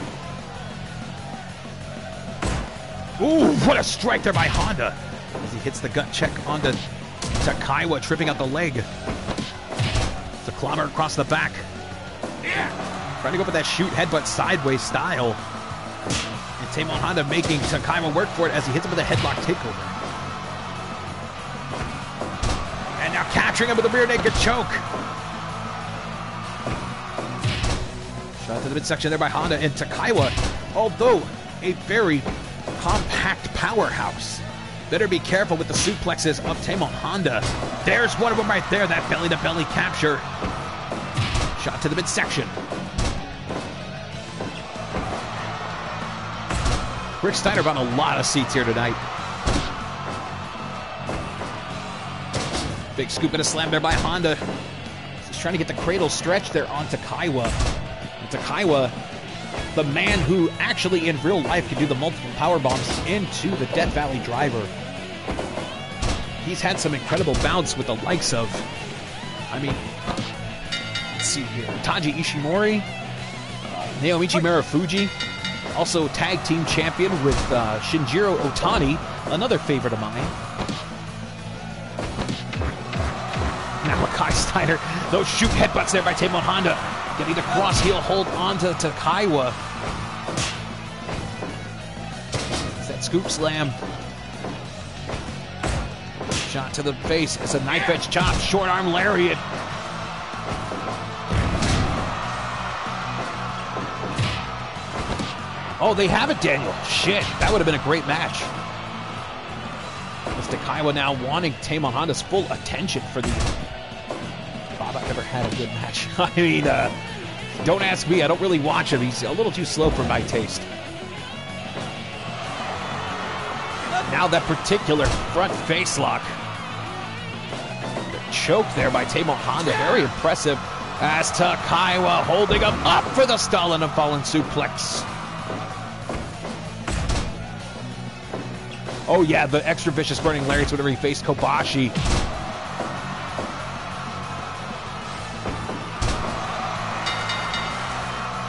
Speaker 1: Ooh, what a strike there by Honda. As he hits the gut check onto Takaiwa, tripping out the leg. It's a clobber across the back. Yeah. Trying to go for that shoot headbutt sideways style. And Tamon Honda making Takaiwa work for it as he hits him with a headlock takeover. And now capturing him with a rear naked choke. Shot to the midsection there by Honda, and Takaiwa, although a very compact powerhouse, Better be careful with the suplexes of Tamon Honda. There's one of them right there, that belly-to-belly capture. Shot to the midsection. Rick Steiner on a lot of seats here tonight. Big scoop and a slam there by Honda. He's trying to get the cradle stretch there on Takaiwa. And Takaiwa, the man who actually in real life could do the multiple power bombs into the Death Valley driver. He's had some incredible bouts with the likes of, I mean, let's see here, Taji Ishimori, Naomichi Marufuji, also tag team champion with Shinjiro Otani, another favorite of mine. Now Makai Steiner, those shoot headbutts there by Tamon Honda, getting the cross heel hold onto Takaiwa. It's that scoop slam. Shot to the face. It's a knife edge chop. Short arm lariat. Oh, they have it, Daniel. Shit, that would have been a great match. It's Takaiwa now wanting Tamon Honda's full attention for the... Bob, I've never had a good match. I mean, don't ask me. I don't really watch him. He's a little too slow for my taste. Now that particular front face lock. Choke there by Tamon Honda. Very impressive as Takaiwa holding him up for the Stalin and fallen suplex. Oh yeah, the extra vicious burning lariats whenever he faced Kobashi.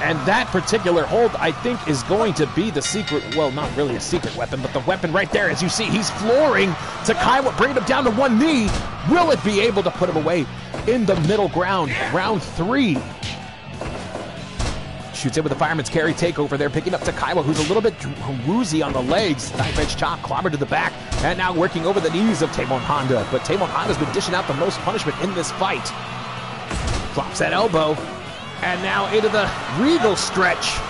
Speaker 1: And that particular hold, I think, is going to be the secret, well, not really a secret weapon, but the weapon right there. As you see, he's flooring Takaiwa, bringing him down to one knee. Will it be able to put him away in the middle ground? Round 3. Shoots in with the fireman's carry takeover there, picking up Takaiwa, who's a little bit woozy on the legs. Knife edge chop, clobber to the back, and now working over the knees of Tamon Honda. But Tamon Honda's been dishing out the most punishment in this fight. Drops that elbow. And now into the regal stretch.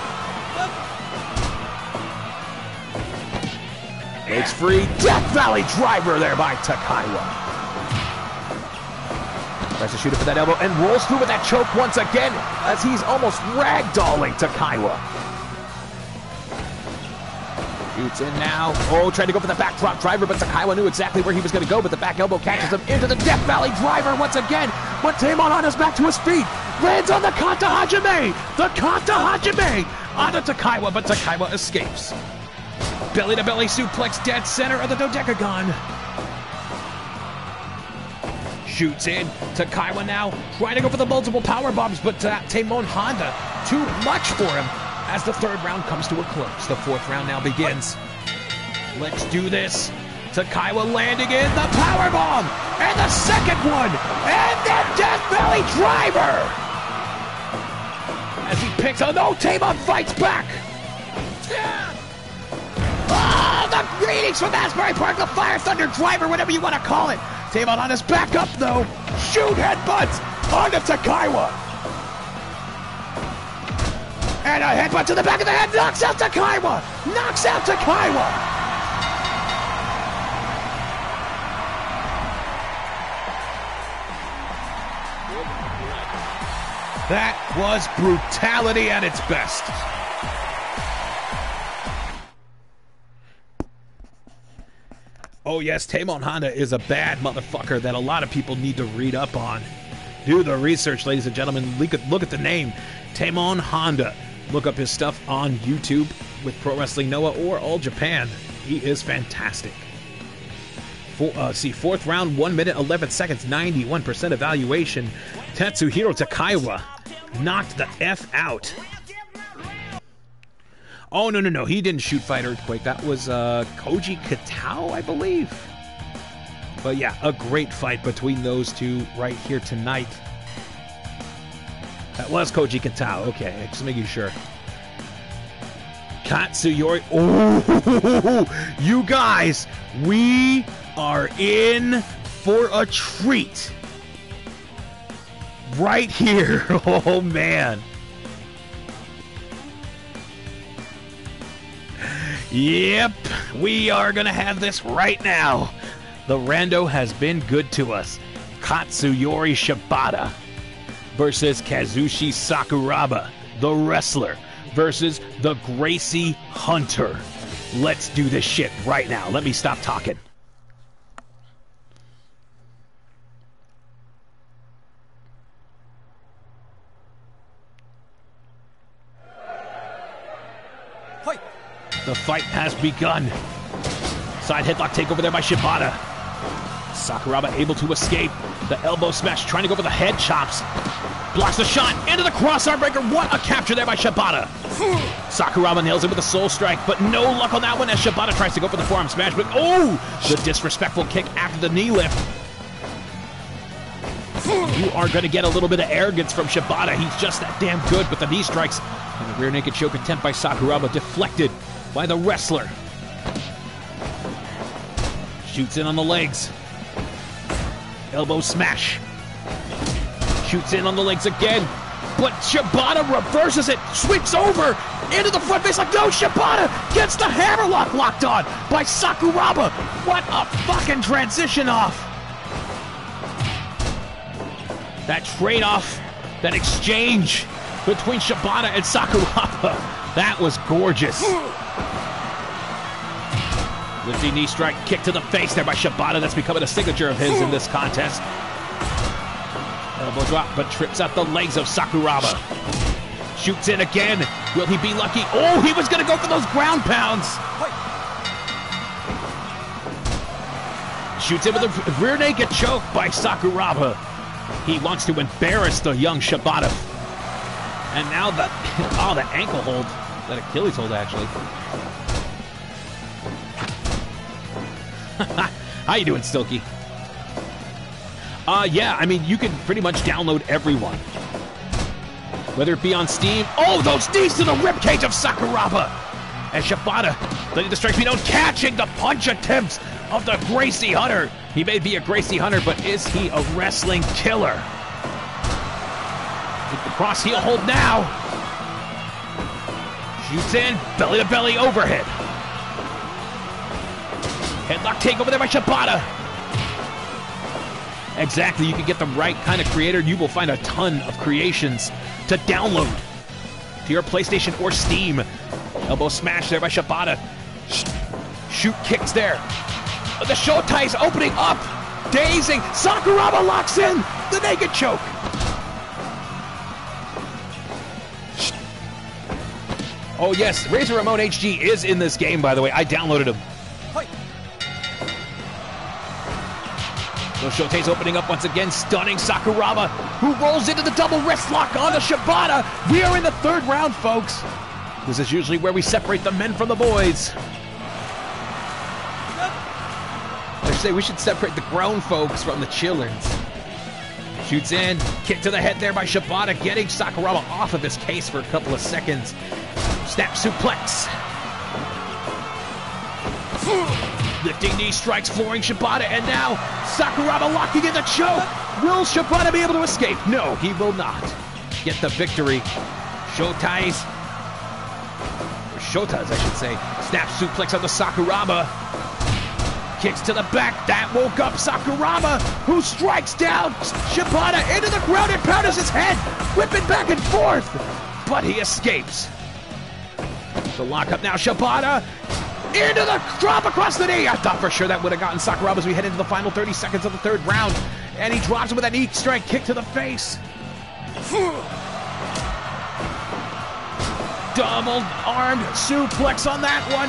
Speaker 1: Legs free. Death Valley driver there by Takaiwa. Tries to shoot it for that elbow and rolls through with that choke once again as he's almost ragdolling Takaiwa. Shoots in now. Oh, tried to go for the backdrop driver, but Takaiwa knew exactly where he was going to go, but the back elbow catches him into the Death Valley driver once again. But Tamon Honda's back to his feet. Lands on the Kata Hajime! The Kata Hajime! Onto Takaiwa, but Takaiwa escapes. Belly-to-belly suplex, dead center of the dodecagon. Shoots in. Takaiwa now trying to go for the multiple power bombs, but Tamon Honda, too much for him as the third round comes to a close. The fourth round now begins. Let's do this. Takaiwa landing in the power bomb, and the second one, and then Death Valley driver! As he picks up, no, Tamon fights back! Ah, the greetings from Asbury Park, the Fire Thunder driver, whatever you want to call it. Tamon on his back up, though. Shoot headbutts onto Takaiwa. And a headbutt to the back of the head, knocks out Takaiwa! Knocks out Takaiwa! That was brutality at its best. Oh yes, Tamon Honda is a bad motherfucker that a lot of people need to read up on. Do the research, ladies and gentlemen. Look at the name, Tamon Honda. Look up his stuff on YouTube with Pro Wrestling Noah or All Japan. He is fantastic. Fourth round, 1 minute, 11 seconds, 91% evaluation. Tetsuhiro Takaiwa knocked the F out. Oh, no. He didn't shoot Fight Earthquake. That was Koji Katao, I believe. But yeah, a great fight between those two right here tonight. That was Koji Katao. Okay, just making sure. Katsuyori. Oh, you guys, we are in for a treat. Right here. Oh, man. Yep, we are gonna have this right now. The rando has been good to us. Katsuyori Shibata versus Kazushi Sakuraba, the wrestler, versus the Gracie Hunter. Let's do this shit right now. Let me stop talking. The fight has begun. Side headlock takeover there by Shibata. Sakuraba able to escape. The elbow smash, trying to go for the head chops. Blocks the shot into the crossarm breaker. What a capture there by Shibata. Sakuraba nails it with a soul strike, but no luck on that one as Shibata tries to go for the forearm smash. But oh, the disrespectful kick after the knee lift. You are going to get a little bit of arrogance from Shibata. He's just that damn good with the knee strikes. And the rear naked choke attempt by Sakuraba deflected by the wrestler. Shoots in on the legs. Elbow smash. Shoots in on the legs again. But Shibata reverses it. Sweeps over into the front face like no. Shibata gets the hammerlock locked on by Sakuraba. What a fucking transition off. That trade-off, that exchange between Shibata and Sakuraba. That was gorgeous. Lifting knee strike, kick to the face there by Shibata. That's becoming a signature of his in this contest. Elbow drop, but trips out the legs of Sakuraba. Shoots in again. Will he be lucky? Oh, he was going to go for those ground pounds. Shoots in with a rear naked choke by Sakuraba. He wants to embarrass the young Shibata. And now the ankle hold. That Achilles hold, actually. How you doing, Stilky? Yeah, I mean, you can pretty much download everyone. Whether it be on Steam. Oh, those knees to the ribcage of Sakuraba! And Shibata, letting the strike be known, catching the punch attempts of the Gracie Hunter. He may be a Gracie Hunter, but is he a wrestling killer? With the cross heel hold now. Shoots in, belly to belly overhead. Headlock takeover there by Shibata. Exactly, you can get the right kind of creator. You will find a ton of creations to download to your PlayStation or Steam. Elbow smash there by Shibata. Shoot kicks there. The Showtie is opening up. Dazing. Sakuraba locks in the naked choke. Oh yes, Razor Ramon HG is in this game, by the way. I downloaded him. So Showtai's opening up once again, stunning Sakuraba, who rolls into the double wrist lock onto Shibata. We are in the third round, folks. This is usually where we separate the men from the boys. I say we should separate the grown folks from the childrens. Shoots in, kick to the head there by Shibata, getting Sakuraba off of his case for a couple of seconds. Snap suplex. Lifting knee strikes, flooring Shibata, and now Sakuraba locking in the choke. Will Shibata be able to escape? No, he will not get the victory. Showties, I should say. Snap suplex on the Sakuraba. Kicks to the back. That woke up Sakuraba, who strikes down Shibata into the ground and powders his head, whipping back and forth. But he escapes. The lockup now, Shibata. Into the drop across the knee. I thought for sure that would have gotten Sakuraba as we head into the final 30 seconds of the third round. And he drops him with a knee strike kick to the face. Double-armed suplex on that one.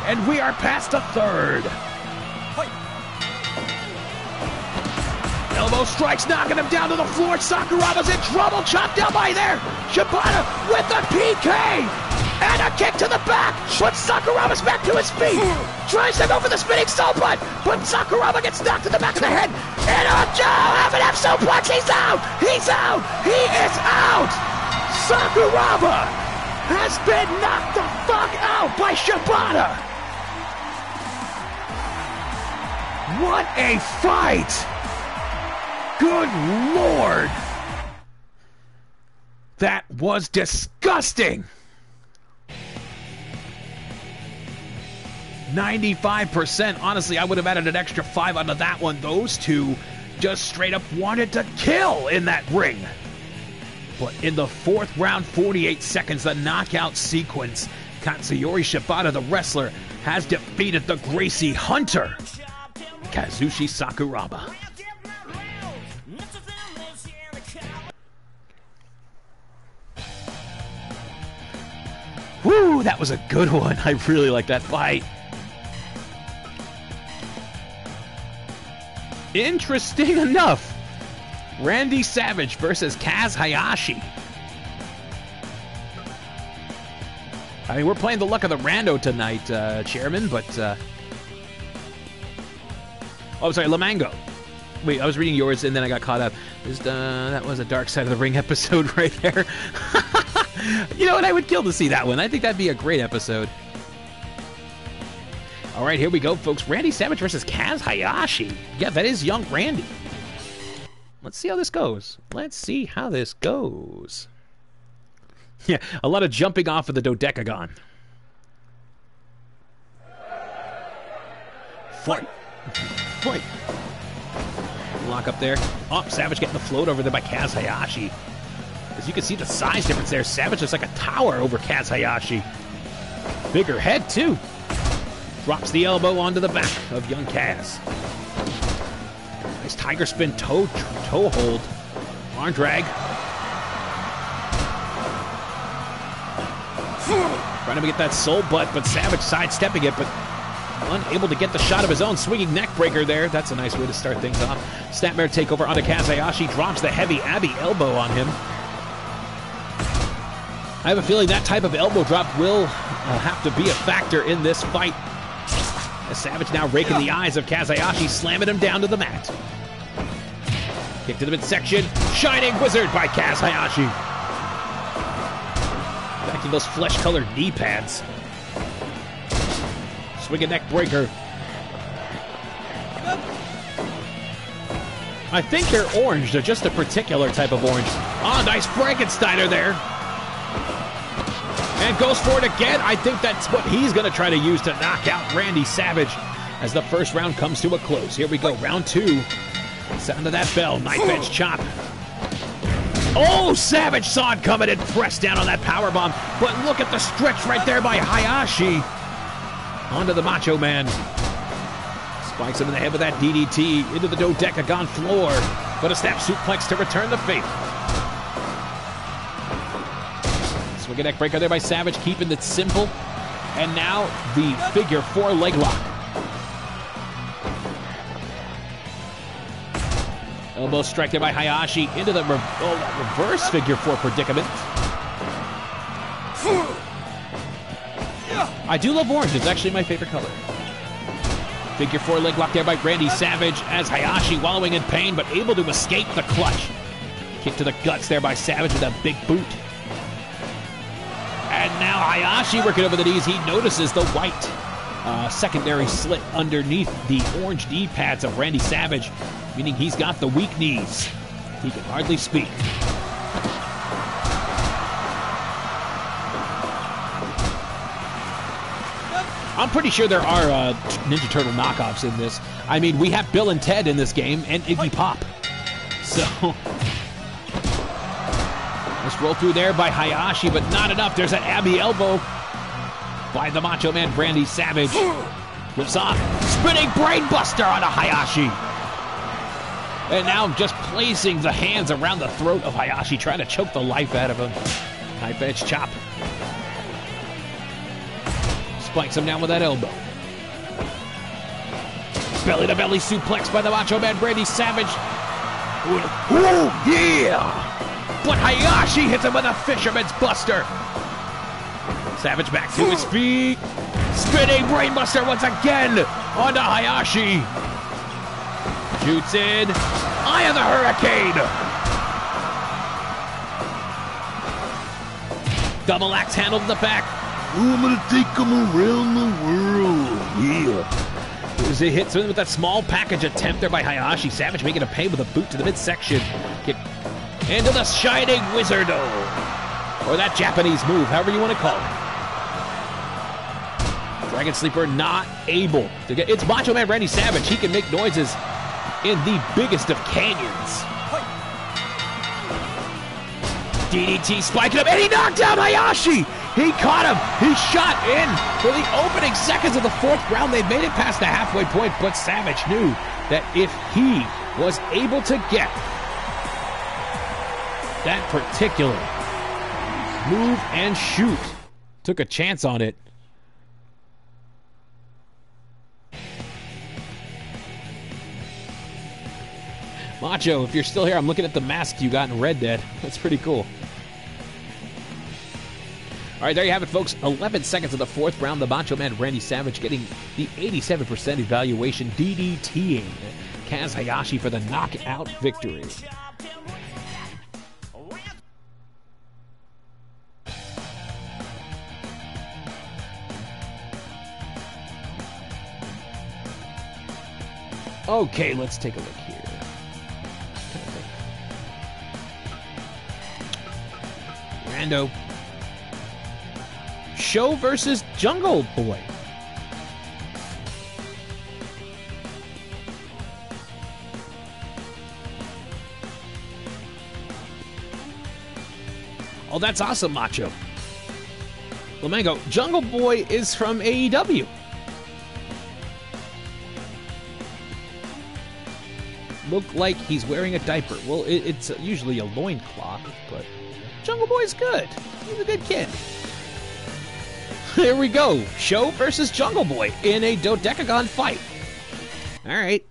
Speaker 1: And we are past the third. Elbow strikes, knocking him down to the floor. Sakuraba's in trouble. Chopped down by there. Shibata with the PK. And a kick to the back, but Sakuraba's back to his feet. Tries to go for the spinning soul butt, but Sakuraba gets knocked to the back of the head. And a F&F suplex, he's out! He's out! He is out! Sakuraba has been knocked the fuck out by Shibata! What a fight! Good Lord! That was disgusting! 95%. Honestly, I would have added an extra 5 onto that one. Those two just straight up wanted to kill in that ring. But in the 4th round, 48 seconds, the knockout sequence, Katsuyori Shibata, the wrestler, has defeated the Gracie Hunter, Kazushi Sakuraba. Woo, that was a good one. I really like that fight. Interesting enough, Randy Savage versus Kaz Hayashi. I mean, we're playing the luck of the rando tonight, Chairman, but... Oh, sorry, Lamango. Wait, I was reading yours, and then I got caught up. That was a Dark Side of the Ring episode right there. You know what? I would kill to see that one. I think that'd be a great episode. All right, here we go, folks. Randy Savage versus Kaz Hayashi. Yeah, that is young Randy. Let's see how this goes. Let's see how this goes. Yeah, a lot of jumping off of the dodecagon. Fight. Fight. Lock up there. Oh, Savage getting the float over there by Kaz Hayashi. As you can see the size difference there. Savage looks like a tower over Kaz Hayashi. Bigger head, too. Drops the elbow onto the back of young Kaz. Nice tiger spin toe hold. Arm drag. Trying to get that soul butt, but Savage sidestepping it, but unable to get the shot of his own. Swinging neck breaker there. That's a nice way to start things off. Snapmare takeover onto Kaz Hayashi. Drops the heavy Abby elbow on him. I have a feeling that type of elbow drop will have to be a factor in this fight. As Savage now raking the eyes of Kaz Hayashi, slamming him down to the mat. Kick to the midsection. Shining Wizard by Kaz Hayashi. Back to those flesh-colored knee pads. Swinging neck breaker. I think they're orange. They're just a particular type of orange. Oh, nice Frankensteiner there. And goes for it again. I think that's what he's going to try to use to knock out Randy Savage as the first round comes to a close. Here we go, round 2. Sound of that bell. Knife edge chop. Oh, Savage saw it coming and pressed down on that powerbomb. But look at the stretch right there by Hayashi. Onto the Macho Man. Spikes him in the head with that DDT into the dodecagon floor. But a snap suplex to return the favor. Swing a neck breaker there by Savage, keeping it simple. And now the figure 4 leg lock. Elbow strike there by Hayashi into the reverse figure 4 predicament. I do love orange. It's actually my favorite color. Figure 4 leg lock there by Randy Savage as Hayashi wallowing in pain but able to escape the clutch. Kick to the guts there by Savage with a big boot. And now Hayashi working over the knees. He notices the white secondary slit underneath the orange knee pads of Randy Savage, meaning he's got the weak knees. He can hardly speak. I'm pretty sure there are Ninja Turtle knockoffs in this. I mean, we have Bill and Ted in this game, and Iggy Pop. So, let's roll through there by Hayashi, but not enough. There's an Abby elbow by the Macho Man, Randy Savage. Flips off. Spinning brainbuster on a Hayashi. And now just placing the hands around the throat of Hayashi, trying to choke the life out of him. Knife edge chop. Spikes him down with that elbow. Belly to belly suplex by the Macho Man, Randy Savage. Ooh, yeah! But Hayashi hits him with a Fisherman's Buster. Savage back to his feet. Spinning brainbuster once again onto Hayashi. Shoots in. Eye of the Hurricane. Double axe handle to the back. I'm gonna take him around the world. Yeah. As he hits him with that small package attempt there by Hayashi. Savage making a pay with a boot to the midsection. Get into the Shining Wizardo. Or that Japanese move, however you want to call it. Dragon Sleeper not able to get... It's Macho Man Randy Savage. He can make noises in the biggest of canyons. DDT spiking up, and he knocked down Hayashi! He caught him! He shot in for the opening seconds of the 4th round. They made it past the halfway point, but Savage knew that if he was able to get that particular move and shoot, took a chance on it. Macho, if you're still here, I'm looking at the mask you got in Red Dead. That's pretty cool. All right, there you have it, folks. 11 seconds of the 4th round. The Macho Man Randy Savage getting the 87% evaluation, DDTing Kaz Hayashi for the knockout victory. Okay, let's take a look here. Rando. Show versus Jungle Boy. Oh, that's awesome, Macho. Lamango, Jungle Boy is from AEW. Look like he's wearing a diaper. Well, it's usually a loincloth, but Jungle Boy's good. He's a good kid. Here we go. Show versus Jungle Boy in a dodecagon fight. All right.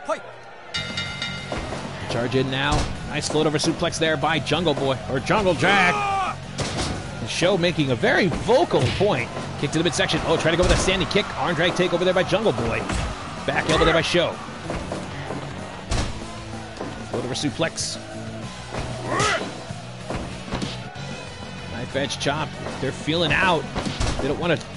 Speaker 1: Fight. Charge in now. Nice float over suplex there by Jungle Boy, or Jungle Jack. The Show making a very vocal point. Kick to the midsection. Oh, trying to go with a standing kick. Arm drag take over there by Jungle Boy. Back elbow there by Show. Float over suplex. Knife edge chop. They're feeling out. They don't want to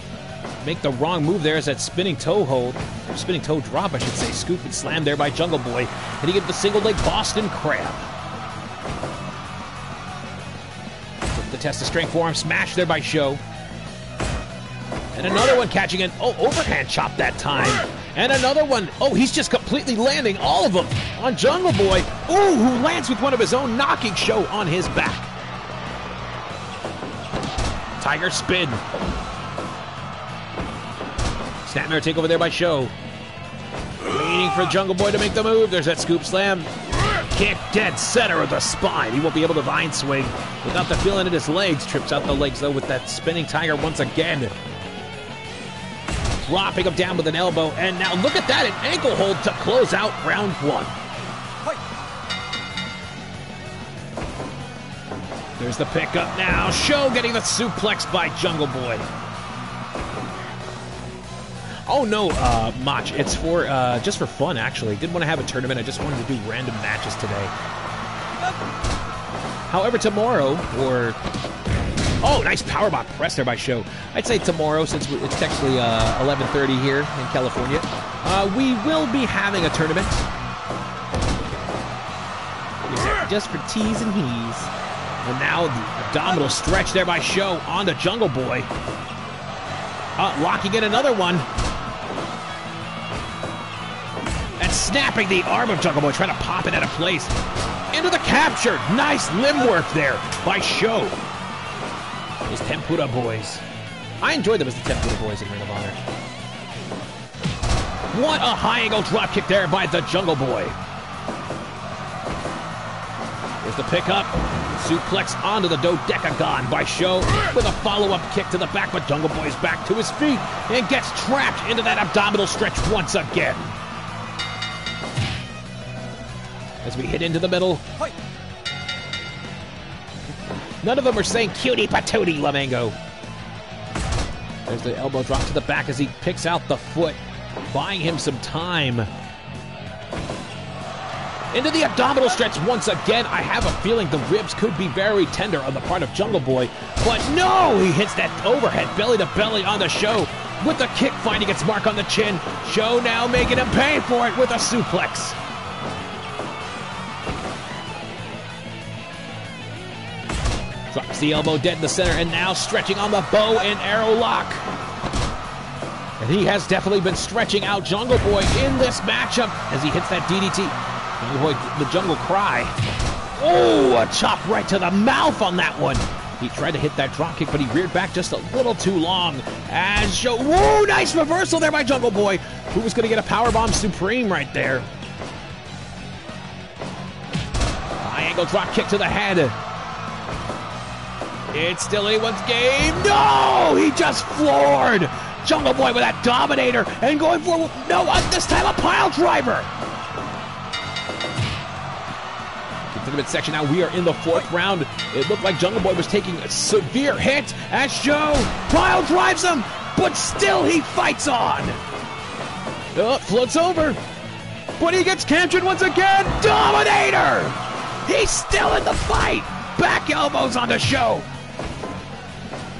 Speaker 1: make the wrong move there as that spinning toe hold. Or spinning toe drop, I should say. Scoop and slam there by Jungle Boy. And he gets the single leg Boston Crab. The test of strength forearm smash there by Show. And another one catching an overhand chop that time. And another one. Oh, he's just completely landing all of them on Jungle Boy. Ooh, who lands with one of his own, knocking Show on his back. Tiger spin. Snapmare takeover there by Show. Waiting for Jungle Boy to make the move. There's that scoop slam. Kick dead center of the spine. He won't be able to vine swing without the feeling in his legs. Trips out the legs, though, with that spinning tiger once again. Dropping him down with an elbow. And now look at that, an ankle hold to close out round one. There's the pickup now. Show getting the suplex by Jungle Boy. Oh no, Mach, it's for just for fun, actually. Didn't want to have a tournament. I just wanted to do random matches today. However, tomorrow, or... Oh, nice powerbomb press there by Show. I'd say tomorrow, since it's technically 11:30 here in California, we will be having a tournament. Just for T's and he's. And now the abdominal stretch there by Show onto Jungle Boy. Locking in another one. And snapping the arm of Jungle Boy, trying to pop it out of place. Into the capture. Nice limb work there by Show. Those Tempura Boys. I enjoyed them as the Tempura Boys in Ring of Honor. What a high angle drop kick there by the Jungle Boy. There's the pickup. Suplex onto the dodecagon by Show with a follow-up kick to the back, but Jungle Boy is back to his feet and gets trapped into that abdominal stretch once again. As we hit into the middle. None of them are saying cutie patootie, Lamango. There's the elbow drop to the back as he picks out the foot, buying him some time. Into the abdominal stretch once again. I have a feeling the ribs could be very tender on the part of Jungle Boy. But no, he hits that overhead belly to belly on the Show with the kick finding its mark on the chin. Show now making him pay for it with a suplex.
Speaker 2: Drops the elbow dead in the center, and now stretching on the bow and arrow lock. And he has definitely been stretching out Jungle Boy in this matchup as he hits that DDT. Jungle Boy, the Jungle Cry. Oh, a chop right to the mouth on that one. He tried to hit that drop kick, but he reared back just a little too long. As whoa, nice reversal there by Jungle Boy, who was going to get a powerbomb supreme right there. High angle drop kick to the head. It's still anyone's game. No, he just floored Jungle Boy with that Dominator and going for this time a pile driver. To the midsection now. We are in the 4th round. It looked like Jungle Boy was taking a severe hit as Joe pile drives him, but still he fights on. Floats over, but he gets captured once again. Dominator! He's still in the fight. Back elbows onto Show.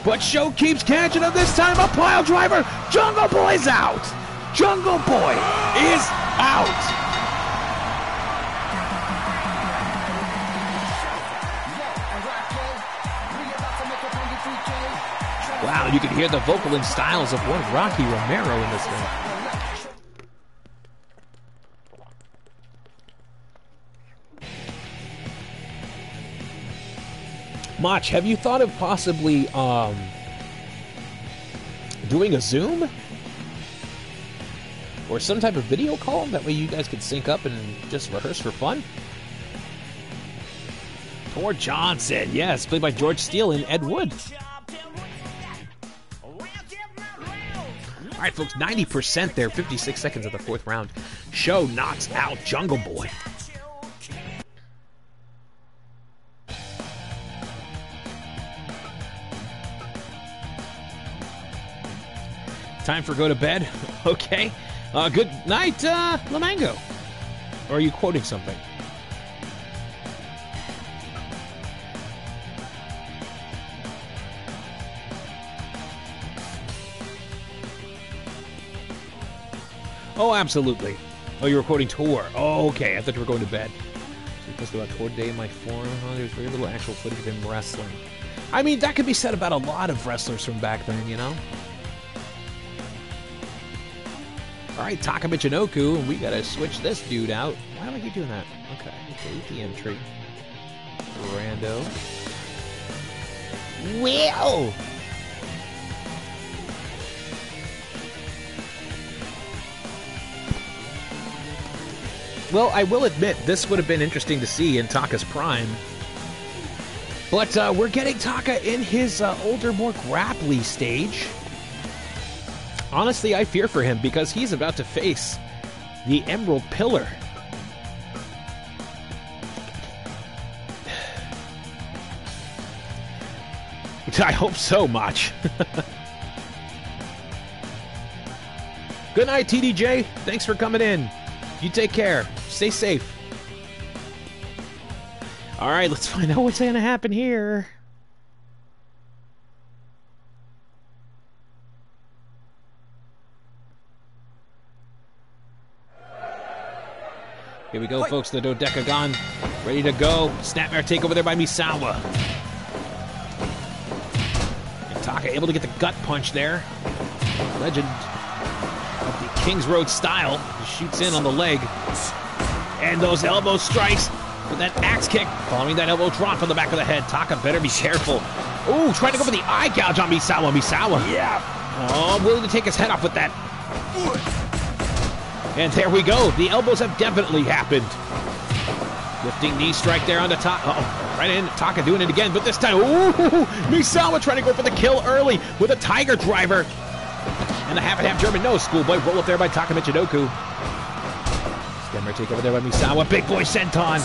Speaker 2: But Show keeps catching him. This time a pile driver. Jungle Boy's out. Jungle Boy is out. Wow, you can hear the vocal and styles of one Rocky Romero in this one. Mach, have you thought of possibly doing a Zoom? Or some type of video call? That way you guys could sync up and just rehearse for fun? Tor Johnson, yes, played by George Steele and Ed Wood. All right, folks, 90% there, 56 seconds of the 4th round. Show knocks out Jungle Boy. Time for go to bed. Okay. Good night, Lamango. Or are you quoting something? Oh, absolutely. Oh, you were quoting Tor. Oh, okay. I thought you were going to bed. So you posted about Tor today in my forum. Oh, there's very little actual footage of him wrestling. I mean, that could be said about a lot of wrestlers from back then, you know? All right, Taka Michinoku, and we got to switch this dude out. Why do I keep doing that? Okay, delete the entry. Rando. Will! Well, I will admit, this would have been interesting to see in Taka's prime. But we're getting Taka in his older, more grapply stage. Honestly, I fear for him because he's about to face the Emerald Pillar. I hope so much. Good night, TDJ. Thanks for coming in. You take care. Stay safe. All right, let's find out what's going to happen here. Here we go, folks. The Dodecagon ready to go. Snapmare takeover there by Misawa. And Taka able to get the gut punch there. Legend of the King's Road style. He shoots in on the leg. And those elbow strikes with that axe kick. Following that elbow drop from the back of the head. Taka better be careful. Ooh, trying to go for the eye gouge on Misawa. Misawa. Yeah. Oh, willing to take his head off with that. And there we go. The elbows have definitely happened. Lifting knee strike there on the top. Uh-oh. Right in. Taka doing it again, but this time, ooh, Misawa trying to go for the kill early with a tiger driver. And the half-and-half German nose. Schoolboy roll up there by Taka Michinoku. Stemmer take over there by Misawa. Big boy senton.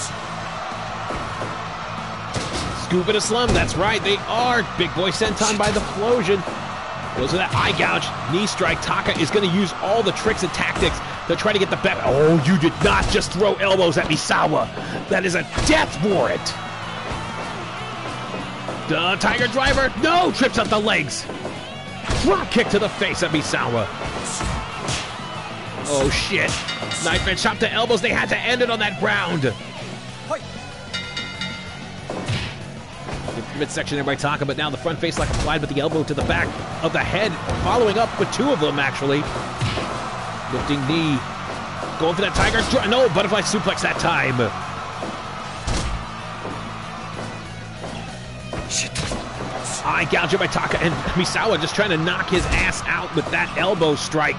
Speaker 2: Scoop in a slum. That's right. They are. Big boy senton by the Flosion. Goes to that eye gouge. Knee strike. Taka is going to use all the tricks and tactics to try to get the bet. Oh, you did not just throw elbows at Misawa. That is a death warrant. The tiger driver. No, trips up the legs. Drop kick to the face of Misawa. Oh, shit. Knife and chop to elbows. They had to end it on that ground. Midsection there by Taka, but now the front face like applied with the elbow to the back of the head, following up with two of them, actually. Lifting knee. Going for that tiger. No, butterfly suplex that time. Eye gouger by Taka, and Misawa just trying to knock his ass out with that elbow strike.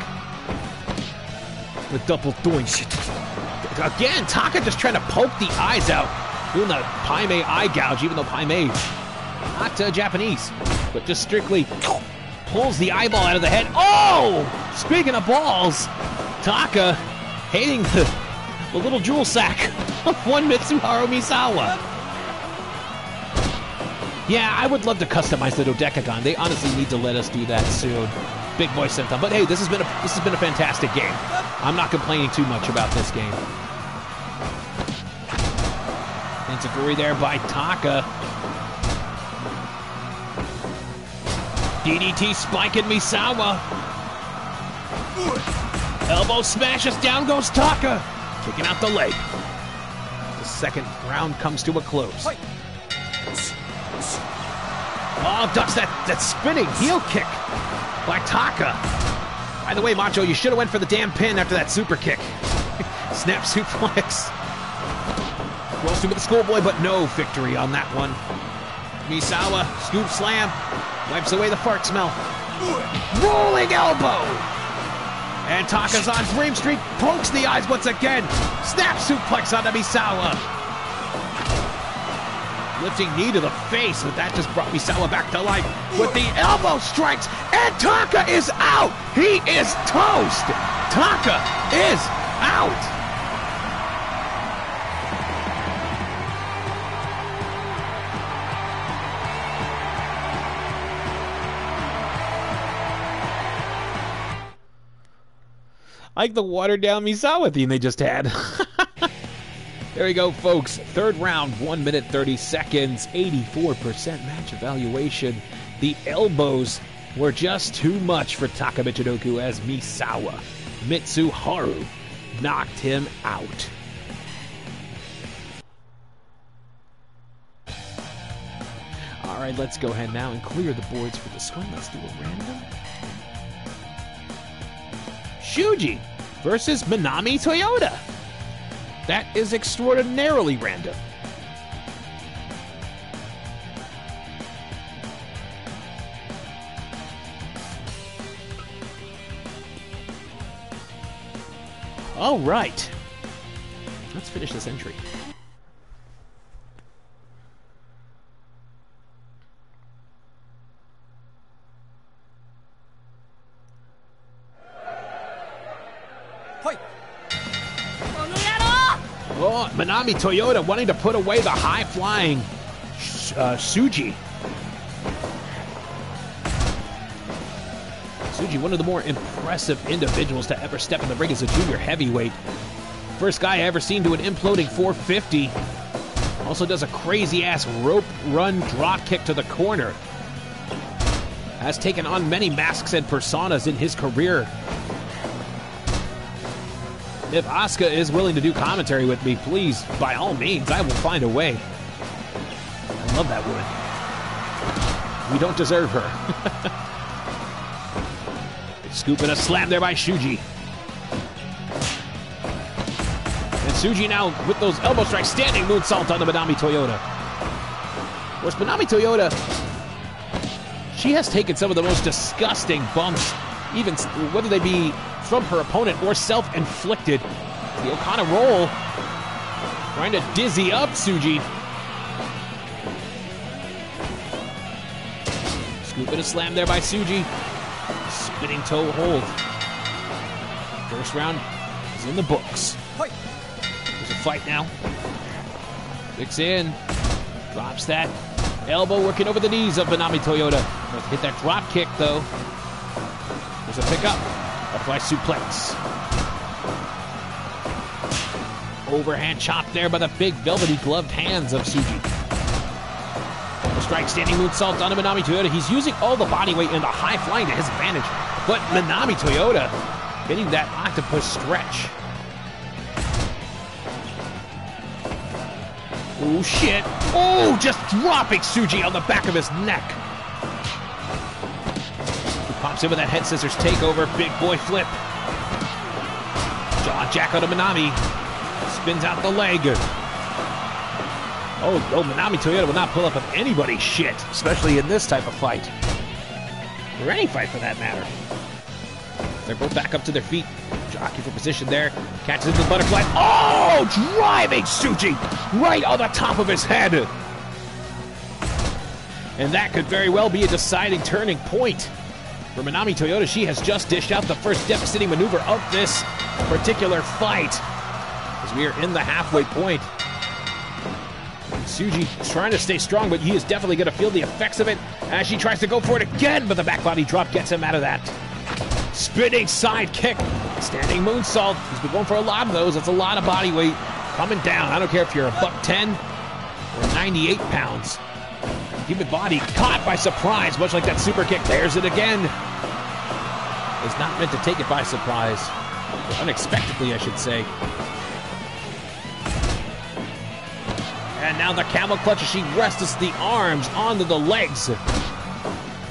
Speaker 2: With double doink. Again, Taka just trying to poke the eyes out. Doing the Paime eye gouge, even though Paime not Japanese, but just strictly pulls the eyeball out of the head. Oh! Speaking of balls, Taka hating the little jewel sack of one Mitsuharu Misawa. Yeah, I would love to customize the Dodecagon. They honestly need to let us do that soon. Big boy Senton. But hey, this has been a fantastic game. I'm not complaining too much about this game. Enziguri there by Taka. DDT spiking Misawa. Elbow smashes, down goes Taka. Kicking out the leg. The second round comes to a close. Oh, ducks that spinning heel kick by Taka. By the way, Macho, you should have went for the damn pin after that super kick. Snap suplex. Rolls through with the schoolboy, but no victory on that one. Misawa, scoop slam, wipes away the fart smell. Rolling elbow! And Taka's on Dream Street, pokes the eyes once again. Snap suplex onto Misawa. Lifting knee to the face, but that just brought Misawa back to life with the elbow strikes, and Taka is out! He is toast! Taka is out! Like the watered down Misawa theme they just had. There we go, folks. Third round, 1 minute 30 seconds, 84% match evaluation. The elbows were just too much for Taka Michinoku as Misawa, Mitsuharu, knocked him out. All right, let's go ahead now and clear the boards for this one. Let's do a random. Shuji versus Manami Toyota. That is extraordinarily random. All right. Let's finish this entry. Oh, Manami Toyota wanting to put away the high-flying Tsuji. Tsuji, one of the more impressive individuals to ever step in the ring as a junior heavyweight. First guy I ever seen do an imploding 450. Also does a crazy-ass rope run drop kick to the corner. Has taken on many masks and personas in his career. If Asuka is willing to do commentary with me, please, by all means, I will find a way. I love that woman. We don't deserve her. Scoop and a slam there by Shuji. And Tsuji now with those elbow strikes, standing moonsault on the Manami Toyota. Of course, Manami Toyota, she has taken some of the most disgusting bumps, even whether they be from her opponent or self-inflicted. The Okada roll, trying to dizzy up Tsuji. Scoop and a slam there by Tsuji. Spinning toe hold. First round is in the books. There's a fight now. Kicks in, drops that elbow, working over the knees of Manami Toyota. Hit that drop kick though. There's a pickup. Butterfly suplex. Overhand chop there by the big velvety gloved hands of Tsuji. Strike, standing moonsault on Manami Toyota. He's using all the body weight and the high flying to his advantage. But Manami Toyota getting that octopus stretch. Oh, shit. Oh, just dropping Tsuji on the back of his neck. He pops in with that head scissors takeover. Big boy flip. Jaw jack out of Manami. Spins out the leg. Oh, Manami Toyota will not pull up with anybody's shit, especially in this type of fight. Or any fight for that matter. They're both back up to their feet. Jockey for position there. Catches into the butterfly. Oh, driving Tsuji right on the top of his head. And that could very well be a deciding turning point for Manami Toyota. She has just dished out the first devastating maneuver of this particular fight, as we are in the halfway point. Tsuji trying to stay strong, but he is definitely going to feel the effects of it as she tries to go for it again, but the back body drop gets him out of that. Spinning side kick, standing moonsault. He's been going for a lot of those. That's a lot of body weight coming down. I don't care if you're a $110 or 98 pounds. Human body caught by surprise, much like that super kick. There's it again. Is not meant to take it by surprise. Or unexpectedly, I should say. And now the camel clutch as she rests the arms onto the legs.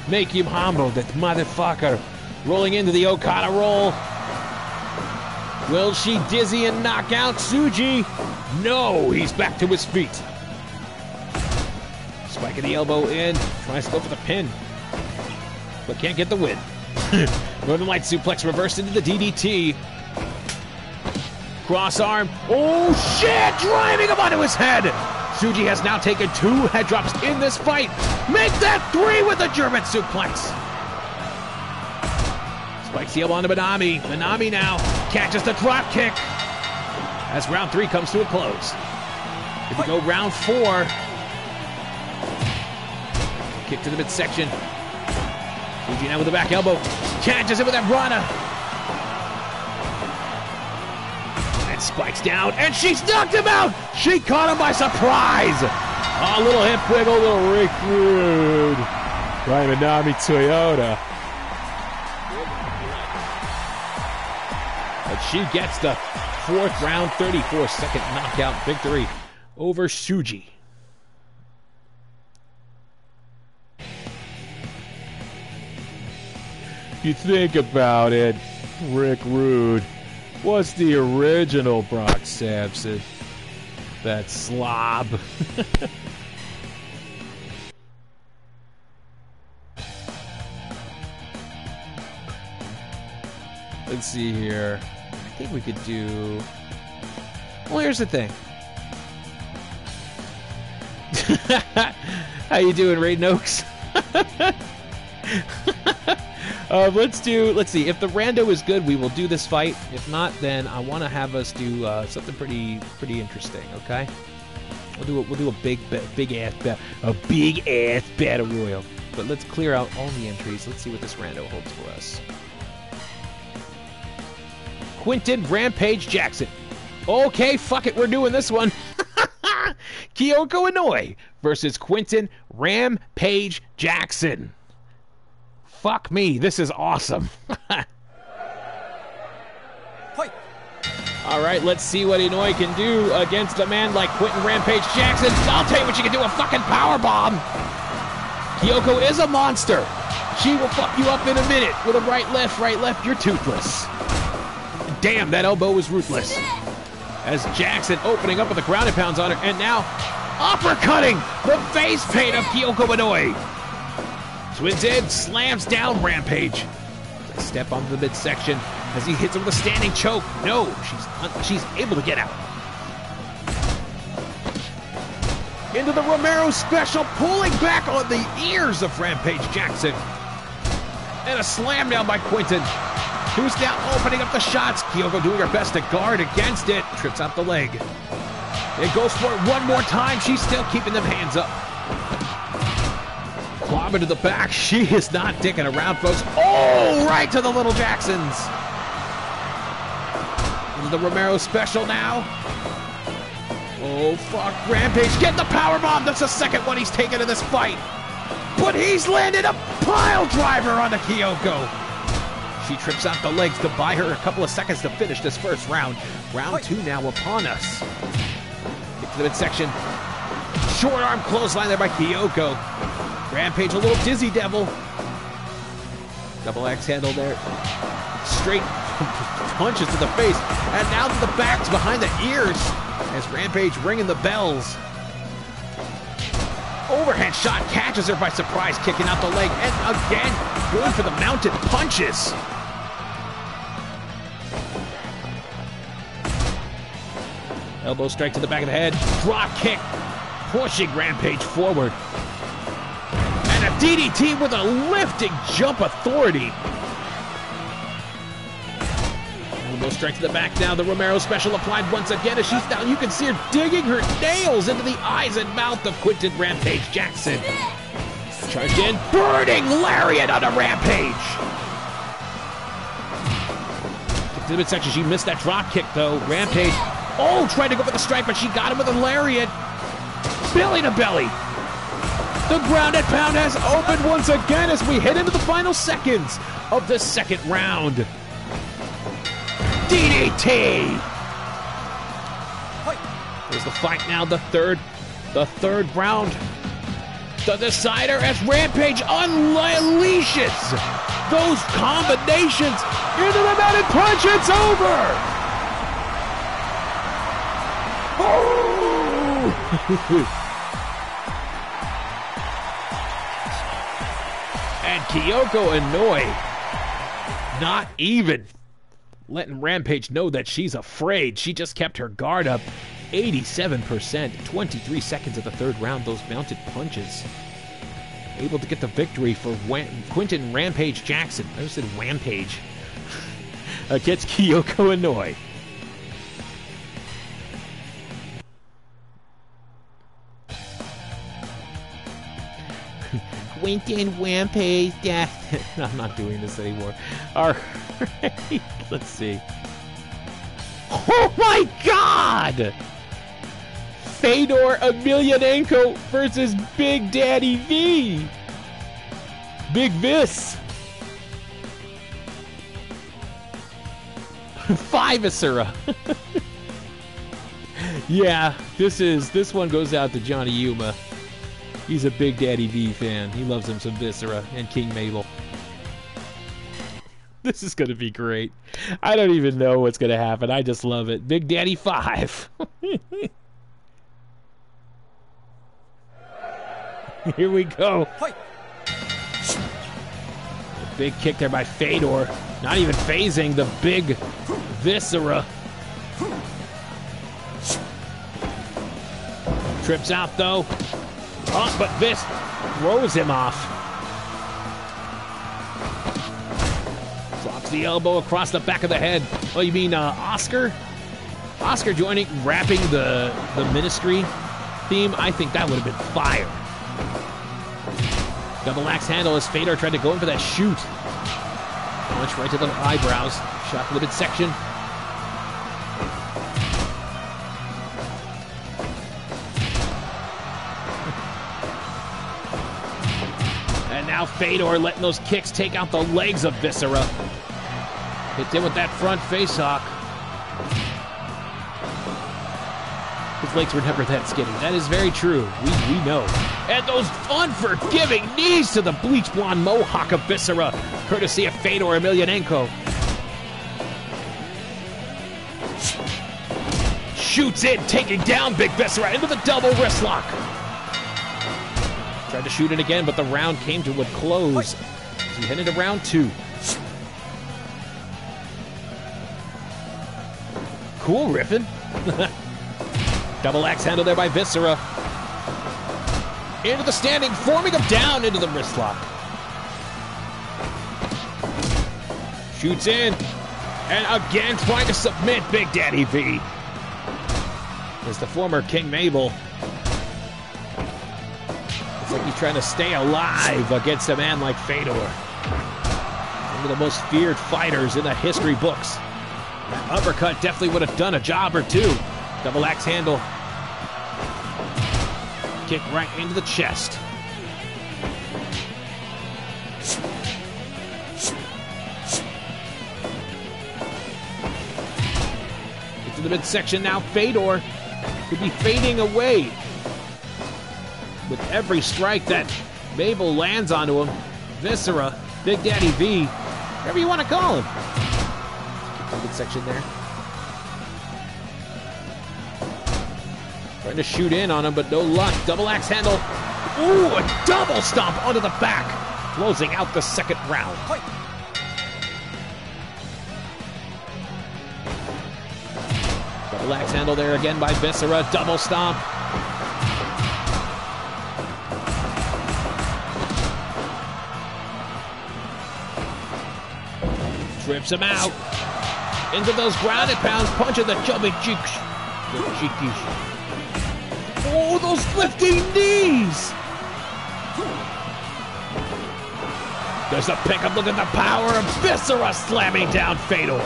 Speaker 2: Make him humble, that motherfucker. Rolling into the Okada roll. Will she dizzy and knock out Tsuji? No, he's back to his feet. Spike of the elbow in. Tries to go for the pin. But can't get the win. Northern Light suplex reversed into the DDT. Cross arm. Oh shit! Driving him onto his head! Tsuji has now taken 2 head drops in this fight. Make that 3 with a German suplex. Spikes the elbow onto Manami. Manami now catches the drop kick as round 3 comes to a close. Here we go, round 4. Kick to the midsection. Tsuji now with the back elbow. Catches it with that Rana. Spikes down, and she's knocked him out! She caught him by surprise! A little hip wiggle, little Rick Rude by Manami Toyota. But she gets the 4th round, 34-second knockout victory over Tsuji. You think about it, Rick Rude was the original Brock Sampson. That slob. Let's see here. I think we could do... Well, here's the thing. How you doing, Raiden Oaks? Let's see, if the rando is good, we will do this fight. If not, then I want to have us do something pretty interesting, okay? We'll do a big ass battle royal. But let's clear out all the entries. Let's see what this rando holds for us. Quinton Rampage Jackson. Okay, fuck it, we're doing this one. Kyoko Inoue versus Quinton Rampage Jackson. Fuck me, this is awesome. All right, let's see what Inoue can do against a man like Quinton Rampage Jackson. I'll tell you what, you can do, a fucking powerbomb. Kyoko is a monster. She will fuck you up in a minute with a right, left, you're toothless. Damn, that elbow was ruthless. As Jackson opening up with the ground and pounds on her, and now uppercutting the face paint of Kyoko Inoue. Twins in, slams down Rampage. Step onto the midsection as he hits him with a standing choke. No, she's able to get out. Into the Romero special, pulling back on the ears of Rampage Jackson. And a slam down by Quinton, who's now opening up the shots. Kyoko doing her best to guard against it. Trips out the leg. It goes for it one more time. She's still keeping them hands up. Clobber to the back. She is not dicking around, folks. Oh, right to the little Jacksons. This is the Romero special now. Oh, fuck. Rampage, get the powerbomb. That's the second one he's taken in this fight. But he's landed a pile driver onto Kyoko. She trips out the legs to buy her a couple of seconds to finish this first round. Round 2 now upon us. Get to the midsection. short arm clothesline there by Kyoko. Rampage a little dizzy devil. Double axe handle there. Straight punches to the face. And now to the backs behind the ears as Rampage ringing the bells. Overhand shot catches her by surprise, kicking out the leg. And again, going for the mounted punches. Elbow strike to the back of the head. Drop kick, pushing Rampage forward. And a DDT with a lifting jump authority. Elbow strike to the back now. The Romero special applied once again as she's down. You can see her digging her nails into the eyes and mouth of Quentin Rampage Jackson. Charged in. Burning lariat on a Rampage. Kick to the midsection. She missed that drop kick though. Rampage. Oh, tried to go for the strike, but she got him with a lariat. Belly to belly. The ground and pound has opened once again as we head into the final seconds of the second round. DDT. There's the fight now, the third round. The decider as Rampage unleashes those combinations into the mounted punch. It's over. And Kyoko Inouye not even letting Rampage know that she's afraid. She just kept her guard up. 87%, 23 seconds of the third round, those mounted punches. Able to get the victory for Quentin Rampage Jackson. I just said Rampage. Against Kyoko Inouye. Quentin Rampage Jackson. I'm not doing this anymore. All right, let's see. Oh my God! Fedor Emelianenko versus Big Daddy V. Big Vis. 5 Viscera. Yeah, this one goes out to Johnny Yuma. He's a Big Daddy V fan. He loves him some Viscera and King Mabel. This is going to be great. I don't even know what's going to happen. I just love it. Big Daddy 5. Here we go. A big kick there by Fedor. Not even phasing the big Viscera. Trips out though. Oh, but Vis throws him off. Drops the elbow across the back of the head. Oh, you mean Oscar? Oscar joining, rapping the Ministry theme. I think that would have been fire. Double axe handle as Fedor tried to go in for that shoot. Punch right to the eyebrows. Shot to the midsection. And now Fedor letting those kicks take out the legs of Viscera. Hit in with that front facehook. His legs were never that skinny. That is very true. We know. And those unforgiving knees to the bleach blonde mohawk of Viscera, courtesy of Fedor Emelianenko. Shoots in, taking down Big Viscera into the double wrist lock. Tried to shoot it again, but the round came to a close as we head into round 2. Cool riffing. Double axe handle there by Viscera. Into the standing, forming him down into the wrist lock. Shoots in. And again trying to submit Big Daddy V. As the former King Mabel. It's like he's trying to stay alive against a man like Fedor. One of the most feared fighters in the history books. That uppercut definitely would have done a job or two. Double axe handle. Kick right into the chest. Into the midsection now. Fedor could be fading away. with every strike that Mabel lands onto him. Viscera, Big Daddy V, whatever you want to call him. Keep a good section there. Trying to shoot in on him, but no luck. Double axe handle. Ooh, a double stomp onto the back. Closing out the second round. Double axe handle there again by Viscera. Double stomp. Trips him out. Into those grounded pounds. Punching the chubby cheeks. The cheekies. Oh, those lifting knees! There's a pickup. Look at the power of Viscera slamming down Fedor.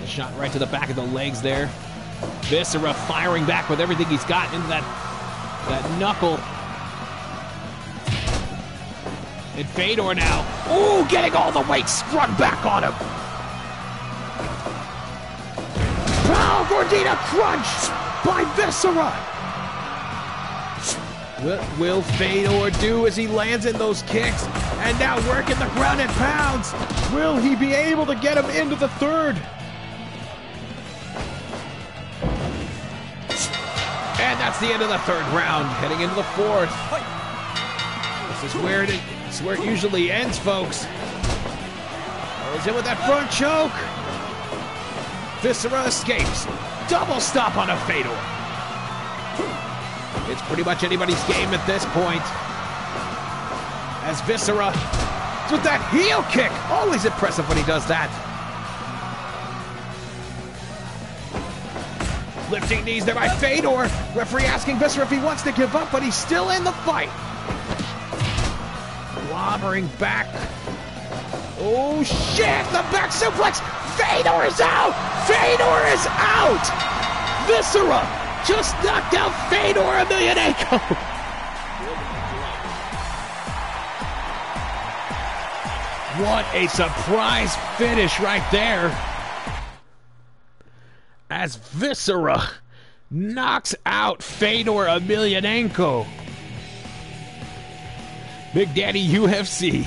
Speaker 2: A shot right to the back of the legs there. Viscera firing back with everything he's got into that knuckle. And Fedor now. Ooh, getting all the weight sprung back on him. Power Gordita crunch by Viscera. What will Fedor do as he lands in those kicks? And now working the ground and pounds. Will he be able to get him into the third? And that's the end of the third round. Heading into the fourth. This is where it usually ends, folks. Goes in with that front choke. Viscera escapes. Double stop on a Fedor. It's pretty much anybody's game at this point. As Viscera with that heel kick. Always impressive when he does that. Lifting knees there by Fedor. Referee asking Viscera if he wants to give up, but he's still in the fight. Clobbering back. Oh shit! The back suplex! Fedor is out! Fedor is out! Viscera just knocked out Fedor Emelianenko! What a surprise finish right there! As Viscera knocks out Fedor Emelianenko. Big Daddy UFC.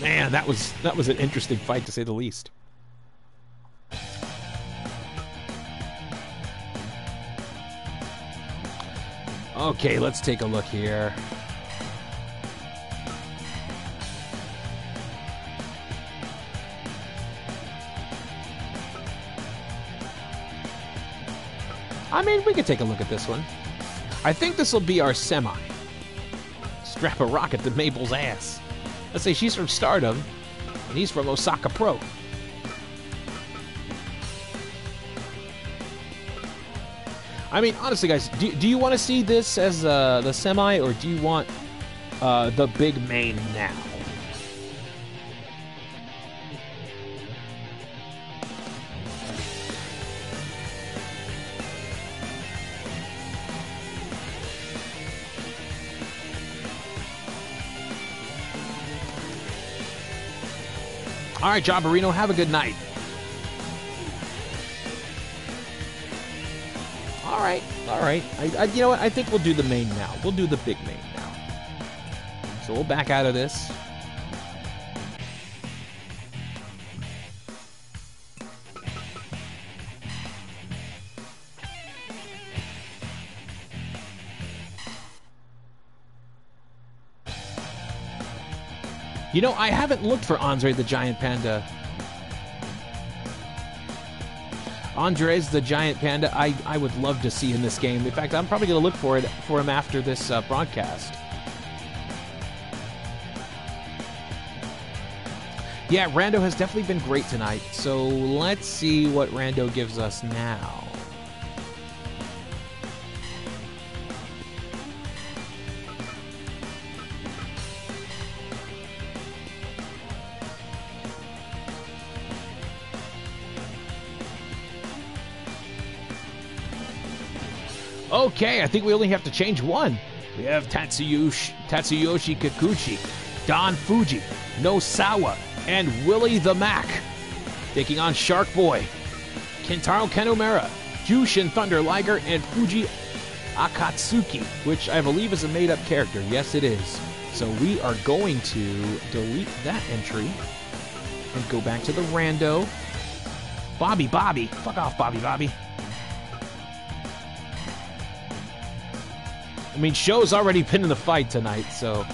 Speaker 2: Man, that was an interesting fight to say the least. Okay, let's take a look here. I mean, we could take a look at this one. I think this will be our semi. Strap a rocket to Mabel's ass. Let's say she's from Stardom, and he's from Osaka Pro. I mean, honestly, guys, do you want to see this as the semi, or do you want the big main now? All right, John Barino, have a good night. All right. You know what? I think we'll do the main now. We'll do the big main now. So we'll back out of this. You know, I haven't looked for Andre the Giant Panda. Andres the Giant Panda, I would love to see in this game. In fact, I'm probably going to look for him after this broadcast. Yeah, Rando has definitely been great tonight. So let's see what Rando gives us now. Okay, I think we only have to change one. We have Tatsuyoshi Kikuchi, Don Fuji, Nosawa, and Willie the Mac taking on Shark Boy, Kentaro Kenomura, Jushin Thunder Liger, and Fuji Akatsuki, which I believe is a made-up character. Yes, it is. So we are going to delete that entry and go back to the rando. Bobby. Fuck off, Bobby. I mean, Sho's already been in the fight tonight, so...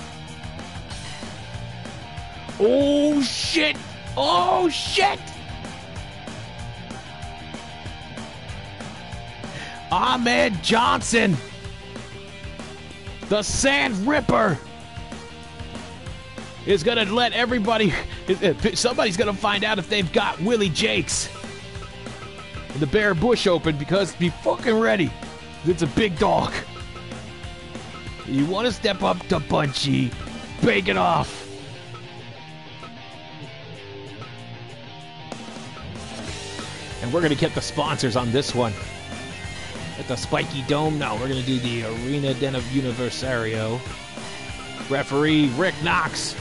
Speaker 2: Oh, shit! Ahmed Johnson! The Sand Ripper! Is gonna let everybody... Somebody's gonna find out if they've got Willie Jakes. And the Bear Bush open, because be fucking ready. It's a big dog. You want to step up to Bunchy. Bake it off. And we're going to get the sponsors on this one. At the Spiky Dome, no, we're going to do the Arena Den of Universiario. Referee Rick Knox.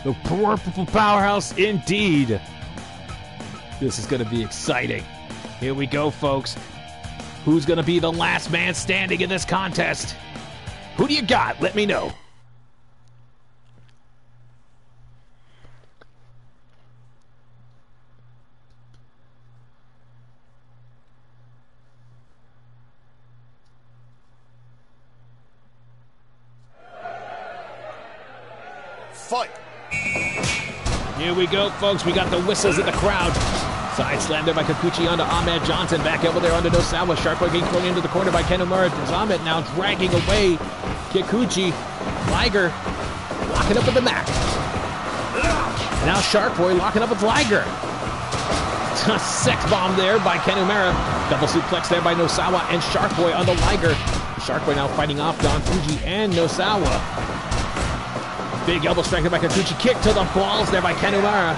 Speaker 2: The Purple Powerhouse, indeed. This is going to be exciting. Here we go, folks. Who's going to be the last man standing in this contest? Who do you got? Let me know.
Speaker 3: Fight.
Speaker 2: Here we go, folks. We got the whistles in the crowd. Side slam there by Kikuchi onto Ahmed Johnson. Back elbow there onto Nosawa. Sharp getting thrown into the corner by Kenomura. There's Ahmed now dragging away Kikuchi. Liger locking up with the Mac. Now Shark Boy locking up with Liger. A sex bomb there by Kenomura. Double suplex there by Nosawa and Shark Boy on the Liger. Shark Boy now fighting off Don Fuji and Nosawa. Big elbow strike by Kikuchi. Kick to the balls there by Kenomura.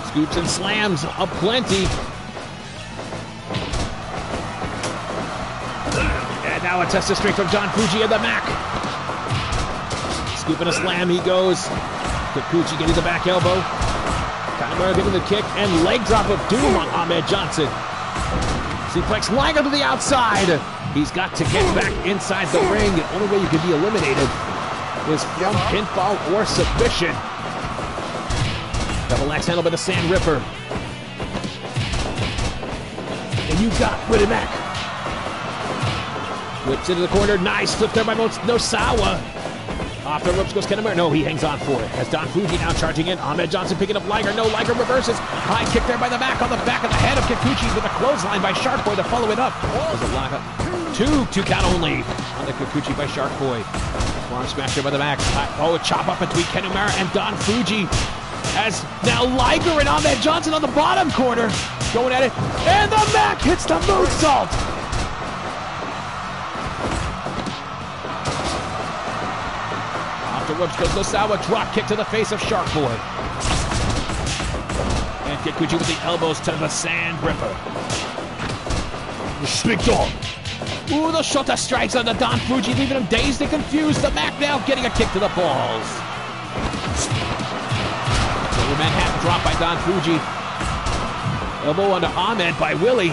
Speaker 2: Scoops and slams aplenty. And now a test of strength from Don Fuji and the Mac. Scoop and a slam, he goes. Kikuchi getting the back elbow. Kenomura getting the kick and leg drop of doom on Ahmed Johnson. Suplex Liger to the outside. He's got to get back inside the ring. The only way you can be eliminated is from pinfall or submission. Double axe handle by the Sand Ripper. And you got Willie Mac. Whips into the corner. Nice flip there by Nosawa. Off the ropes goes Kenomura. No, he hangs on for it. As Don Fuji now charging in. Ahmed Johnson picking up Liger. No, Liger reverses. High kick there by the Mac on the back of the head of Kikuchi with a clothesline by Shark Boy to follow it up. There's a lock up. Two count only on the Kikuchi by Shark Boy. Arm smash there by the Mac. Oh, a chop up between Kenomura and Don Fuji. As now Liger and Ahmed Johnson on the bottom corner. Going at it. And the Mac hits the moonsault. Off the ropes goes Nosawa. Drop kick to the face of Shark Boy. And Kikuchi with the elbows to the Sand Ripper. Big dog. Ooh, the Shota strikes on the Don Fuji, leaving him dazed and confused. The Mac now getting a kick to the balls. The Manhattan drop by Don Fuji. Elbow onto Ahmed by Willie.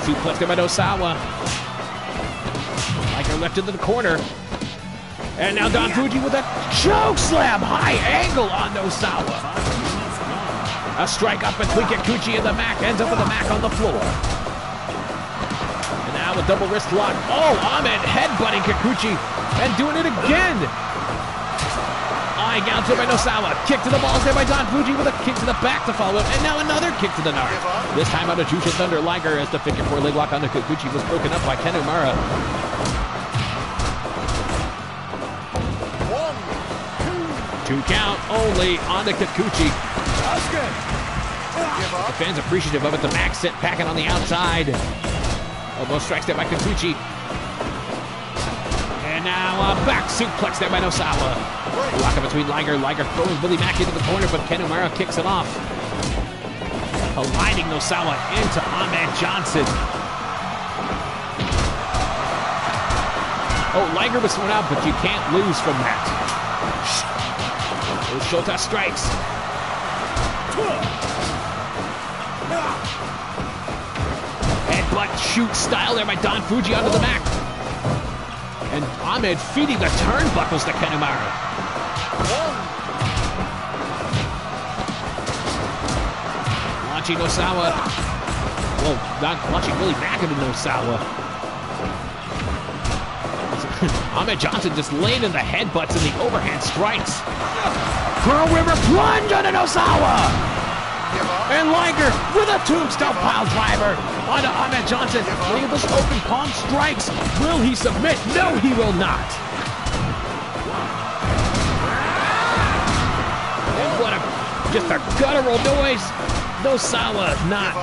Speaker 2: Suplex there by Nosawa. Liger left into the corner. And now Don Fuji with a choke slam. High angle on Nosawa. A strike up between Kikuchi and the Mac. Ends up with the Mac on the floor. A double wrist lock. Oh, Ahmed headbutting Kikuchi and doing it again. Eye gouge by Nosawa. Kick to the balls there by Don Fuji with a kick to the back to follow it. And now another kick to the narc. This time out of Jushin Thunder Liger as the figure four leg lock on the Kikuchi was broken up by Kenomura. 1, 2. 2 count only on the Kikuchi. The fans appreciative of it. The Mac sent packing on the outside. Elbow strikes there by Kikuchi. And And now a back suplex there by Nosawa. Lock up between Liger. Liger throwing Billy Mack into the corner, but Ken Umara kicks it off. Aligning Nosawa into Ahmed Johnson. Oh, Liger was thrown out, but you can't lose from that. Those Shota strikes. Headbutt shoot style there by Don Fuji onto the mat. And Ahmed feeding the turnbuckles to Ken Umara. Launching Nosawa. Well, not launching Billy Mack into Nosawa. Ahmed Johnson just laying in the headbutts and the overhand strikes. Pearl River plunge onto Nosawa. And Liger with a tombstone pile driver onto Ahmed Johnson. Look at those open palm strikes. Will he submit? No, he will not. And what just a guttural noise. Nosawa not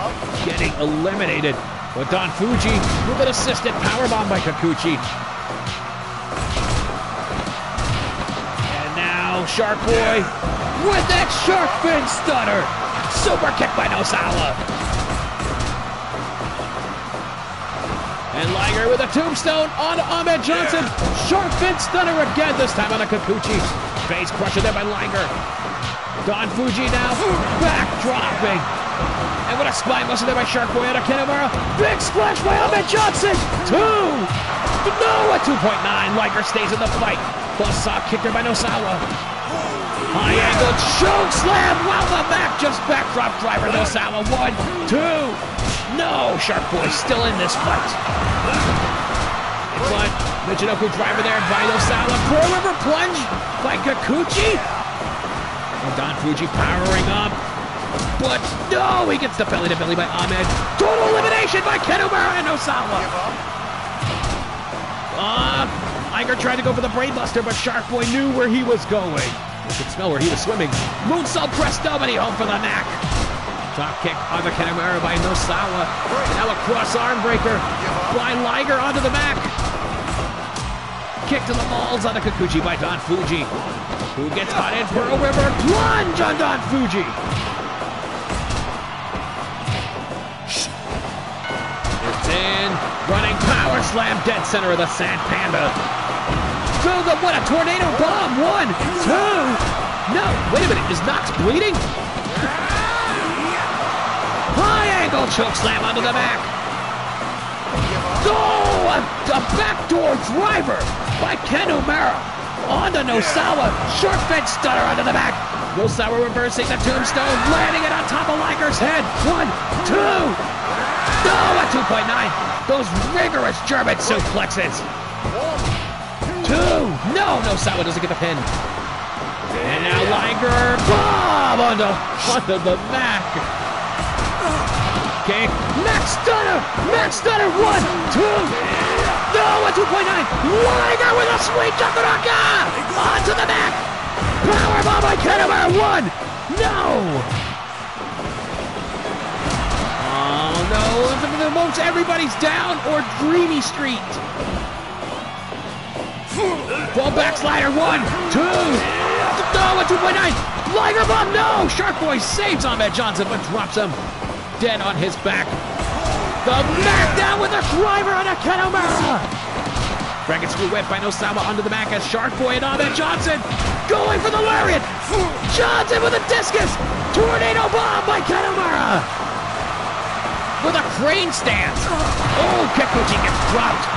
Speaker 2: getting eliminated. But Don Fuji with an assisted powerbomb by Kikuchi. Shark Boy with that shark fin stunner. Super kick by Nosawa. And Liger with a tombstone on Ahmed Johnson. Shark fin stunner again, this time on a Kikuchi. Face crusher there by Liger. Don Fuji now back dropping. And what a spine buster there by Shark Boy on a Ken Umara. Big splash by Ahmed Johnson. 2. No, a 2.9. Liger stays in the fight. Buzzsaw kick there by Nosawa. High angle choke slam while the back just backdrop driver. Nosawa 1, 2. No, Shark Boy still in this fight. But Michinoku driver there by Nosawa. Pearl River plunge by Kikuchi. And Don Fuji powering up. But no, he gets the belly to belly by Ahmed. Total elimination by Ken Umara and Nosawa. Liger tried to go for the brainbuster, but Shark Boy knew where he was going. You could smell where he was swimming. Moonsault press nobody home for the neck. Drop kick on the Ken Umara by Nosawa. Now a cross arm breaker by Liger onto the mat. Kick to the balls on the Kikuchi by Don Fuji. Who gets caught in Pearl River. Plunge on Don Fuji. It's in. Running power slam dead center of the Sand Panda. What a tornado bomb! 1, 2. No, wait a minute. Is Knox bleeding? High angle choke slam onto the back. Oh, a backdoor driver by Ken Umara onto Nosawa. Short fence stunner onto the back. Nosawa reversing the tombstone, landing it on top of Liger's head. 1, 2. No, a 2.9. Those rigorous German suplexes. 2. No, Nosawa doesn't get the pin. And now Liger, bomb onto the Mac. Okay, Max Stunner. 1, 2. No, a 2.9. Liger with a sweet Chakaraka onto the Mac. Powerbomb by Ken Umara. 1. No. Oh no, almost everybody's down or Dreamy Street. Full backslider, 1, 2. No, a 2.9. Liger bomb, no. Shark Boy saves Ahmed Johnson, but drops him dead on his back. The Mac down with a driver on a Ken Umara. Dragon screw whip by Nosawa onto the Mac as Shark Boy and Ahmed Johnson going for the lariat. Johnson with a discus. Tornado bomb by Ken Umara. With a crane stance. Oh, Kikuchi gets dropped.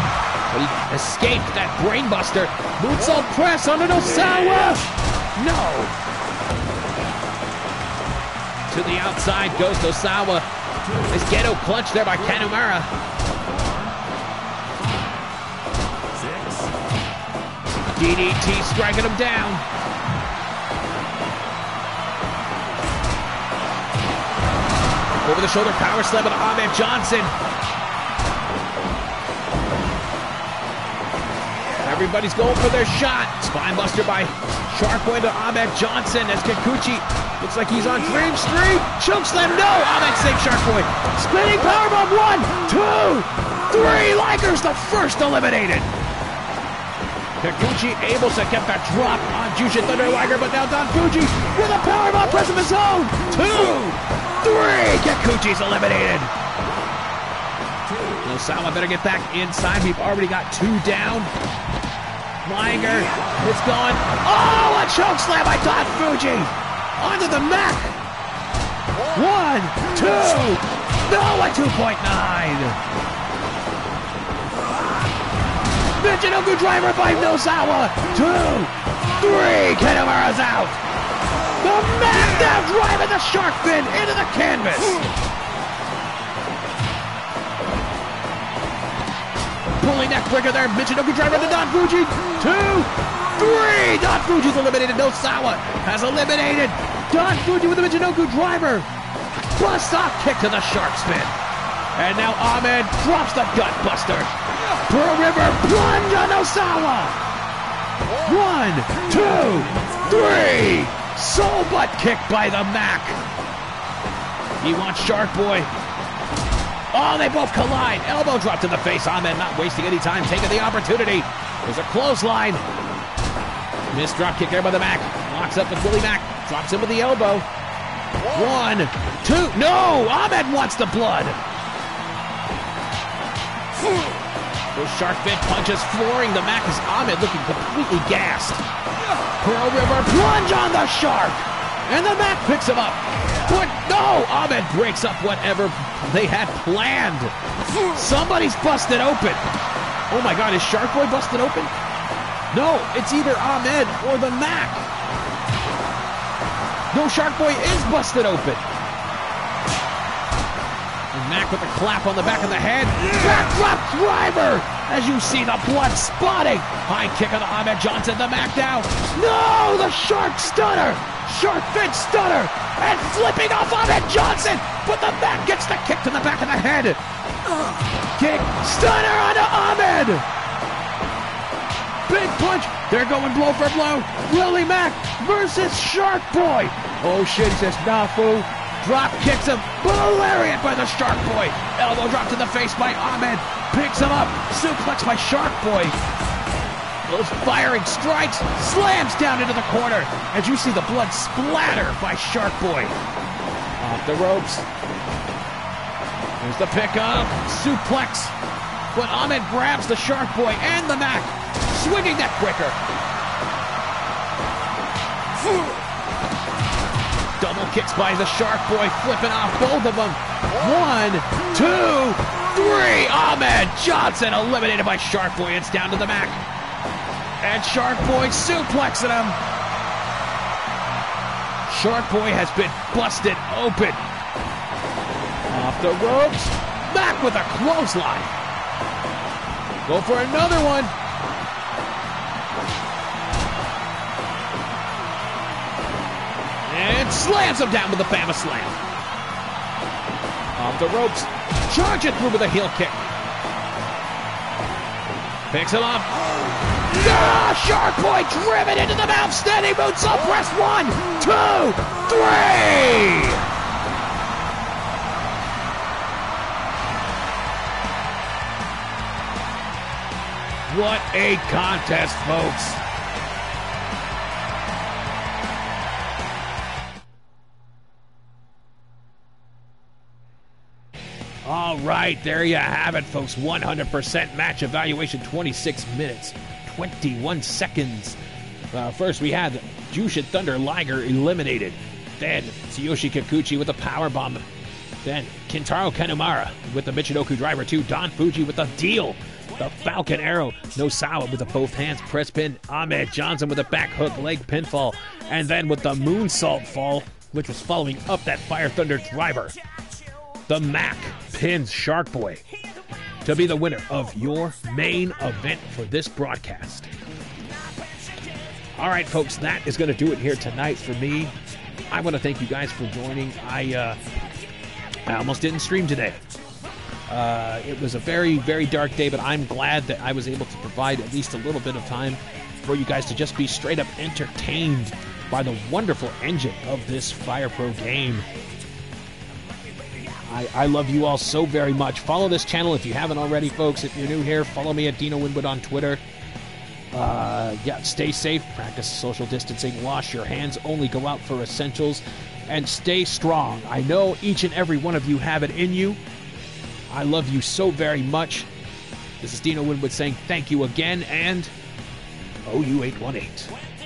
Speaker 2: But he escaped that brainbuster. Moonsault press onto Nosawa. No. To the outside goes Nosawa. This ghetto clutch there by Ken Umara. 6. DDT striking him down. Over the shoulder power slam with Ahmed Johnson. Everybody's going for their shot. Spinebuster by Sharkboy to Ahmed Johnson as Kikuchi looks like he's on Dream Street. Chokeslam, no! Ahmed saves Sharkboy. Spinning powerbomb, 1, 2, 3. Liger's the first eliminated. Kikuchi able to get the drop on Jushin Thunder Liger, but now Don Fuji with a powerbomb press of his own. 2, 3. Kikuchi's eliminated. Nosawa better get back inside. We've already got 2 down. Liger is going. Oh, a choke slam by Don Fuji onto the mat. 1, 2. No, a 2.9. Michinoku driver by Nosawa. 2, 3. Kitamura's out. The mat now driving the shark fin into the canvas. Pulling neck breaker there. Michinoku driver to Don Fuji. 2, 3. Don Fuji's eliminated. Nosawa has eliminated Don Fuji with the Michinoku driver. Bust off kick to the shark spin. And now Ahmed drops the gut buster. Pearl River plunge on Nosawa. 1, 2, 3. Soul butt kick by the Mac. He wants Shark Boy. Oh, they both collide. Elbow drop to the face. Ahmed not wasting any time, taking the opportunity. There's a clothesline. Missed drop kick there by the Mac. Locks up with Willie Mac. Drops him with the elbow. 1, 2. No! Ahmed wants the blood. Those shark fin punches flooring the Mac as Ahmed looking completely gassed. Pearl River plunge on the shark. And the Mac picks him up. But no! Ahmed breaks up whatever they had planned. Somebody's busted open. Oh my God, is Shark Boy busted open? No, it's either Ahmed or the Mac. No, Shark Boy is busted open. And Mac with a clap on the back of the head. Backdrop driver! As you see the blood spotting. High kick on the Ahmed Johnson. The Mac down. No! The Shark Stunner! Shark fin stunner! And flipping off Ahmed Johnson! But the Mac gets the kick to the back of the head. Kick. Stunner onto Ahmed! Big punch. They're going blow for blow. Willie Mac versus Shark Boy. Oh shit, he says, nah, fool. Drop kicks him. Lariat by the Shark Boy. Elbow drop to the face by Ahmed. Picks him up. Suplex by Shark Boy. Those firing strikes. Slams down into the corner. As you see the blood splatter by Shark Boy. Off the ropes. There's the pickup. Suplex. But Ahmed grabs the Shark Boy and the Mac. Swinging neck breaker. Double kicks by the Shark Boy, flipping off both of them. 1, 2, 3. Ahmed Johnson eliminated by Shark Boy. It's down to the Mac. And Shark Boy suplexing him. Shark Boy has been busted open. Off the ropes. Mac with a clothesline. Go for another one. And slams him down with the Bama Slam. Off the ropes. Charging through with a heel kick. Picks him up. Ah, Shark Boy driven into the mount. Standing moonsault press. 1, 2, 3. What a contest, folks. All right, there you have it, folks. 100% match evaluation, 26 minutes, 21 seconds. First, we had Jushin Thunder Liger eliminated. Then, Tsuyoshi Kikuchi with a powerbomb. Then, Kentaro Kanemaru with the Michinoku driver 2. Don Fuji with the deal. The Falcon Arrow. Nosawa with the both hands press pin. Ahmed Johnson with a back hook leg pinfall. And then with the moonsault fall, which was following up that Fire Thunder driver. The Mac pins Shark Boy to be the winner of your main event for this broadcast. All right, folks, that is going to do it here tonight for me. I want to thank you guys for joining. I almost didn't stream today. It was a very, very dark day, but I'm glad that I was able to provide at least a little bit of time for you guys to just be straight up entertained by the wonderful engine of this Fire Pro game. I love you all so very much. Follow this channel if you haven't already, folks. If you're new here, follow me at Dino Winwood on Twitter. Yeah, stay safe, practice social distancing, wash your hands, only go out for essentials, and stay strong. I know each and every one of you have it in you. I love you so very much. This is Dino Winwood saying thank you again, and OU818.